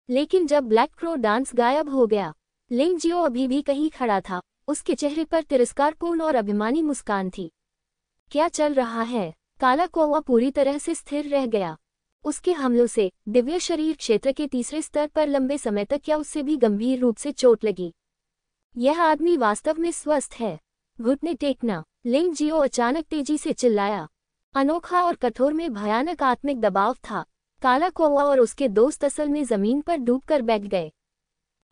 लेकिन जब ब्लैक क्रो डांस गायब हो गया, लिंग जियो अभी भी कहीं खड़ा था। उसके चेहरे पर तिरस्कारपूर्ण और अभिमानी मुस्कान थी। क्या चल रहा है? काला कौवा पूरी तरह से स्थिर रह गया। उसके हमलों से दिव्य शरीर क्षेत्र के तीसरे स्तर पर लंबे समय तक या उससे भी गंभीर रूप से चोट लगी। यह आदमी वास्तव में स्वस्थ है। घुटने टेकना। लिंग जियो अचानक तेजी से चिल्लाया। अनोखा और कठोर में भयानक आत्मिक दबाव था। काला कौवा और उसके दोस्त असल में जमीन पर डूबकर बैठ गए।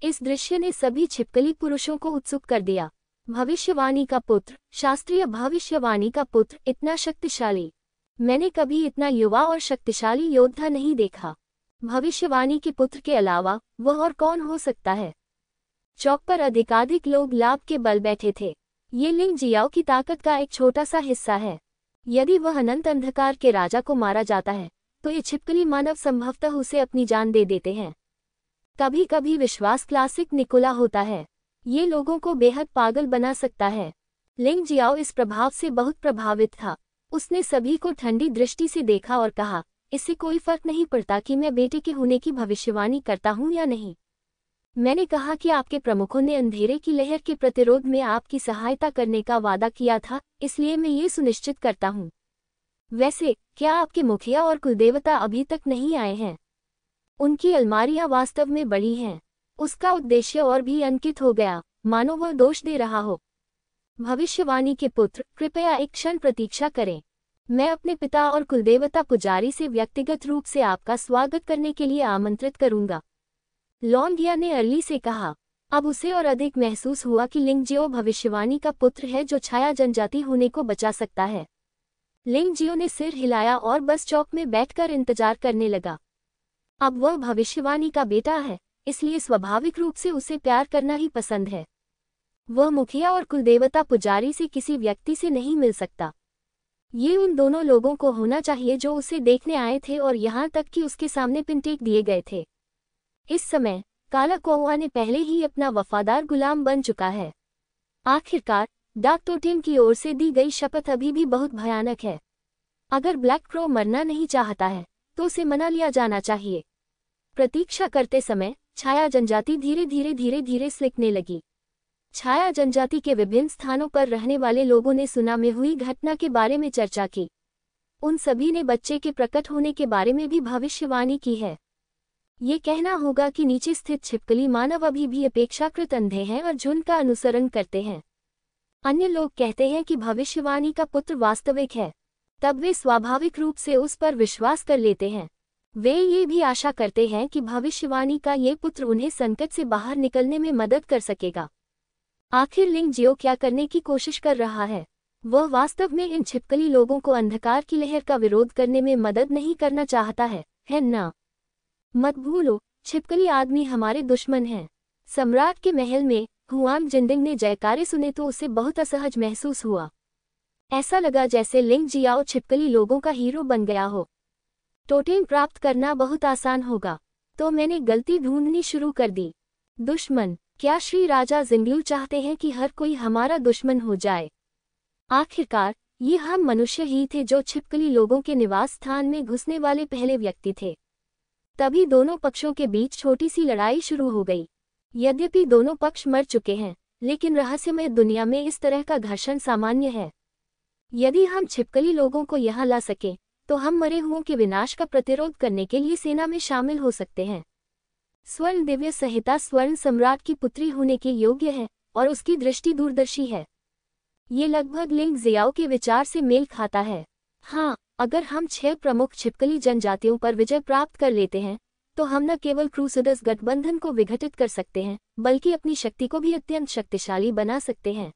इस दृश्य ने सभी छिपकली पुरुषों को उत्सुक कर दिया। भविष्यवाणी का पुत्र, शास्त्रीय भविष्यवाणी का पुत्र, इतना शक्तिशाली। मैंने कभी इतना युवा और शक्तिशाली योद्धा नहीं देखा। भविष्यवाणी के पुत्र के अलावा वह और कौन हो सकता है? चौक पर अधिकाधिक लोग लाभ के बल बैठे थे। ये लिंग जियाओ की ताकत का एक छोटा सा हिस्सा है। यदि वह अनंत अंधकार के राजा को मारा जाता है तो ये छिपकली मानव संभवतः उसे अपनी जान दे देते हैं। कभी कभी विश्वास क्लासिक निकोला होता है। ये लोगों को बेहद पागल बना सकता है। लिंग जियाओ इस प्रभाव से बहुत प्रभावित था। उसने सभी को ठंडी दृष्टि से देखा और कहा, इससे कोई फर्क नहीं पड़ता कि मैं बेटे के होने की भविष्यवाणी करता हूं या नहीं। मैंने कहा कि आपके प्रमुखों ने अंधेरे की लहर के प्रतिरोध में आपकी सहायता करने का वादा किया था, इसलिए मैं ये सुनिश्चित करता हूँ। वैसे क्या आपके मुखिया और कुलदेवता अभी तक नहीं आए हैं? उनकी अलमारियां वास्तव में बड़ी हैं। उसका उद्देश्य और भी अंकित हो गया, मानो वह दोष दे रहा हो। भविष्यवाणी के पुत्र, कृपया एक क्षण प्रतीक्षा करें। मैं अपने पिता और कुलदेवता पुजारी से व्यक्तिगत रूप से आपका स्वागत करने के लिए आमंत्रित करूंगा। लॉन्गिया ने अर्ली से कहा। अब उसे और अधिक महसूस हुआ कि लिंगजियो भविष्यवाणी का पुत्र है जो छाया जनजाति होने को बचा सकता है। लिंगजियो ने सिर हिलाया और बस चौक में बैठकर इंतजार करने लगा। अब वह भविष्यवाणी का बेटा है, इसलिए स्वाभाविक रूप से उसे प्यार करना ही पसंद है। वह मुखिया और कुलदेवता पुजारी से किसी व्यक्ति से नहीं मिल सकता। ये उन दोनों लोगों को होना चाहिए जो उसे देखने आए थे और यहाँ तक कि उसके सामने पिंटेक दिए गए थे। इस समय काला कौवा ने पहले ही अपना वफादार गुलाम बन चुका है। आखिरकार डार्क टोटेम की ओर से दी गई शपथ अभी भी बहुत भयानक है। अगर ब्लैक क्रो मरना नहीं चाहता है तो उसे मना लिया जाना चाहिए। प्रतीक्षा करते समय छाया जनजाति धीरे धीरे सिलकने लगी। छाया जनजाति के विभिन्न स्थानों पर रहने वाले लोगों ने सुना में हुई घटना के बारे में चर्चा की। उन सभी ने बच्चे के प्रकट होने के बारे में भी भविष्यवाणी की है। ये कहना होगा कि नीचे स्थित छिपकली मानव अभी भी अपेक्षाकृत अंधे हैं और झुंड का अनुसरण करते हैं। अन्य लोग कहते हैं कि भविष्यवाणी का पुत्र वास्तविक है, तब वे स्वाभाविक रूप से उस पर विश्वास कर लेते हैं। वे ये भी आशा करते हैं कि भविष्यवाणी का ये पुत्र उन्हें संकट से बाहर निकलने में मदद कर सकेगा। आखिर लिंगजियो क्या करने की कोशिश कर रहा है? वह वास्तव में इन छिपकली लोगों को अंधकार की लहर का विरोध करने में मदद नहीं करना चाहता है ना? मत भूलो, छिपकली आदमी हमारे दुश्मन हैं। सम्राट के महल में हुआंग जिंदिंग ने जयकारे सुने तो उसे बहुत असहज महसूस हुआ। ऐसा लगा जैसे लिंगजियाओ छिपकली लोगों का हीरो बन गया हो। टोटेम प्राप्त करना बहुत आसान होगा, तो मैंने गलती ढूंढनी शुरू कर दी। दुश्मन? क्या श्री राजा जिंगलू चाहते हैं कि हर कोई हमारा दुश्मन हो जाए? आखिरकार ये हम मनुष्य ही थे जो छिपकली लोगों के निवास स्थान में घुसने वाले पहले व्यक्ति थे। तभी दोनों पक्षों के बीच छोटी सी लड़ाई शुरू हो गई। यद्यपि दोनों पक्ष मर चुके हैं, लेकिन रहस्यमय दुनिया में इस तरह का घर्षण सामान्य है। यदि हम छिपकली लोगों को यहाँ ला सके तो हम मरे हुओं के विनाश का प्रतिरोध करने के लिए सेना में शामिल हो सकते हैं। स्वर्ण दिव्य संहिता स्वर्ण सम्राट की पुत्री होने के योग्य है और उसकी दृष्टि दूरदर्शी है। ये लगभग लिंगजियाओ के विचार से मेल खाता है। हाँ, अगर हम 6 प्रमुख छिपकली जनजातियों पर विजय प्राप्त कर लेते हैं तो हम न केवल क्रूसेडर्स गठबंधन को विघटित कर सकते हैं बल्कि अपनी शक्ति को भी अत्यंत शक्तिशाली बना सकते हैं।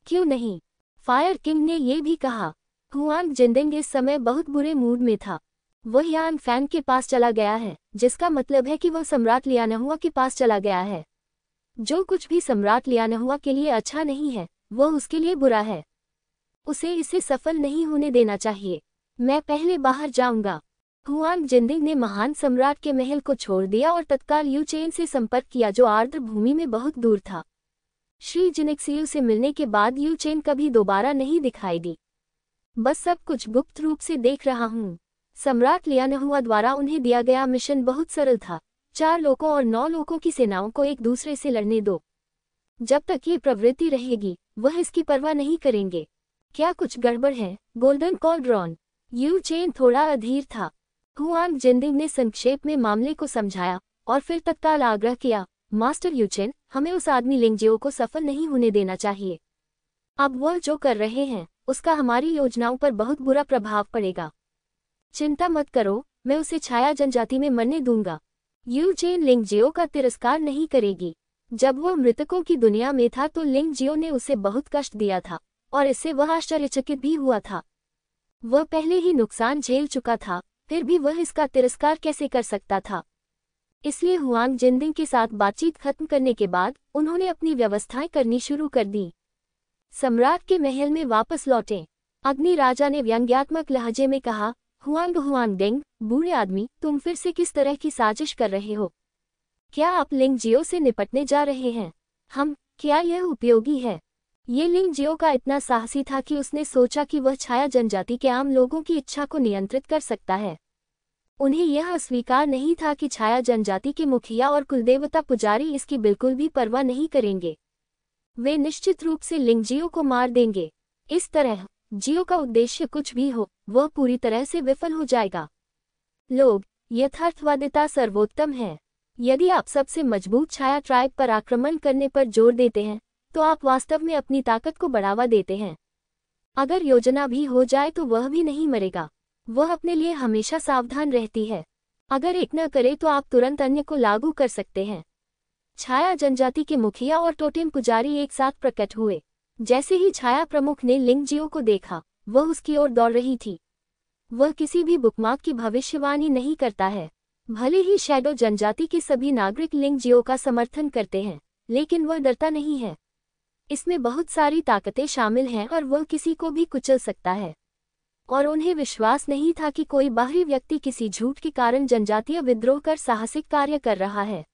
क्यों नहीं? फायर किंग ने ये भी कहा। हुआंग जिंदिंग इस समय बहुत बुरे मूड में था। वह यान फैन के पास चला गया है, जिसका मतलब है कि वह सम्राट लियानहुआ के पास चला गया है। जो कुछ भी सम्राट लियानहुआ के लिए अच्छा नहीं है वह उसके लिए बुरा है। उसे इसे सफल नहीं होने देना चाहिए। मैं पहले बाहर जाऊंगा। हुआंग जिंदिंग ने महान सम्राट के महल को छोड़ दिया और तत्काल यू चेन से संपर्क किया जो आर्द्र भूमि में बहुत दूर था। श्री जिनिक्सियू से मिलने के बाद यू चेन कभी दोबारा नहीं दिखाई दी। बस सब कुछ गुप्त रूप से देख रहा हूँ। सम्राट लियानहुआ द्वारा उन्हें दिया गया मिशन बहुत सरल था। 4 लोगों और 9 लोगों की सेनाओं को एक दूसरे से लड़ने दो। जब तक ये प्रवृत्ति रहेगी वह इसकी परवाह नहीं करेंगे। क्या कुछ गड़बड़ है? Golden cauldron. यू चेन थोड़ा अधीर था। हुआंग जिंदिंग ने संक्षेप में मामले को समझाया और फिर तत्काल आग्रह किया, मास्टर यू चेन, हमें उस आदमी लिंगजियो को सफल नहीं होने देना चाहिए। अब वह जो कर रहे हैं उसका हमारी योजनाओं पर बहुत बुरा प्रभाव पड़ेगा। चिंता मत करो, मैं उसे छाया जनजाति में मरने दूंगा। यू चेन लिंगजियो का तिरस्कार नहीं करेगी। जब वह मृतकों की दुनिया में था तो लिंगजियो ने उसे बहुत कष्ट दिया था और इससे वह आश्चर्यचकित भी हुआ था। वह पहले ही नुकसान झेल चुका था, फिर भी वह इसका तिरस्कार कैसे कर सकता था? इसलिए हुआंग जिंदिंग के साथ बातचीत खत्म करने के बाद उन्होंने अपनी व्यवस्थाएं करनी शुरू कर दी। सम्राट के महल में वापस लौटे। अग्नि राजा ने व्यंग्यात्मक लहजे में कहा, हुआंग डेंग, बूढ़े आदमी, तुम फिर से किस तरह की साजिश कर रहे हो? क्या आप लिंगजियो से निपटने जा रहे हैं? क्या यह उपयोगी है? ये लिंगजियो का इतना साहसी था कि उसने सोचा कि वह छाया जनजाति के आम लोगों की इच्छा को नियंत्रित कर सकता है। उन्हें यह अस्वीकार नहीं था कि छाया जनजाति के मुखिया और कुलदेवता पुजारी इसकी बिल्कुल भी परवाह नहीं करेंगे। वे निश्चित रूप से लिंगजियो को मार देंगे। इस तरह जियो का उद्देश्य कुछ भी हो, वह पूरी तरह से विफल हो जाएगा। लोग, यथार्थवादिता सर्वोत्तम है। यदि आप सबसे मजबूत छाया ट्राइब पर आक्रमण करने पर जोर देते हैं तो आप वास्तव में अपनी ताकत को बढ़ावा देते हैं। अगर योजना भी हो जाए तो वह भी नहीं मरेगा। वह अपने लिए हमेशा सावधान रहती है। अगर एक न करे तो आप तुरंत अन्य को लागू कर सकते हैं। छाया जनजाति के मुखिया और टोटेम पुजारी एक साथ प्रकट हुए। जैसे ही छाया प्रमुख ने लिंगजियो को देखा, वह उसकी ओर दौड़ रही थी। वह किसी भी बुकमार्क की भविष्यवाणी नहीं करता है। भले ही शैडो जनजाति के सभी नागरिक लिंगजियो का समर्थन करते हैं, लेकिन वह डरता नहीं है। इसमें बहुत सारी ताकतें शामिल हैं और वह किसी को भी कुचल सकता है। और उन्हें विश्वास नहीं था कि कोई बाहरी व्यक्ति किसी झूठ के कारण जनजातीय विद्रोह कर साहसिक कार्य कर रहा है।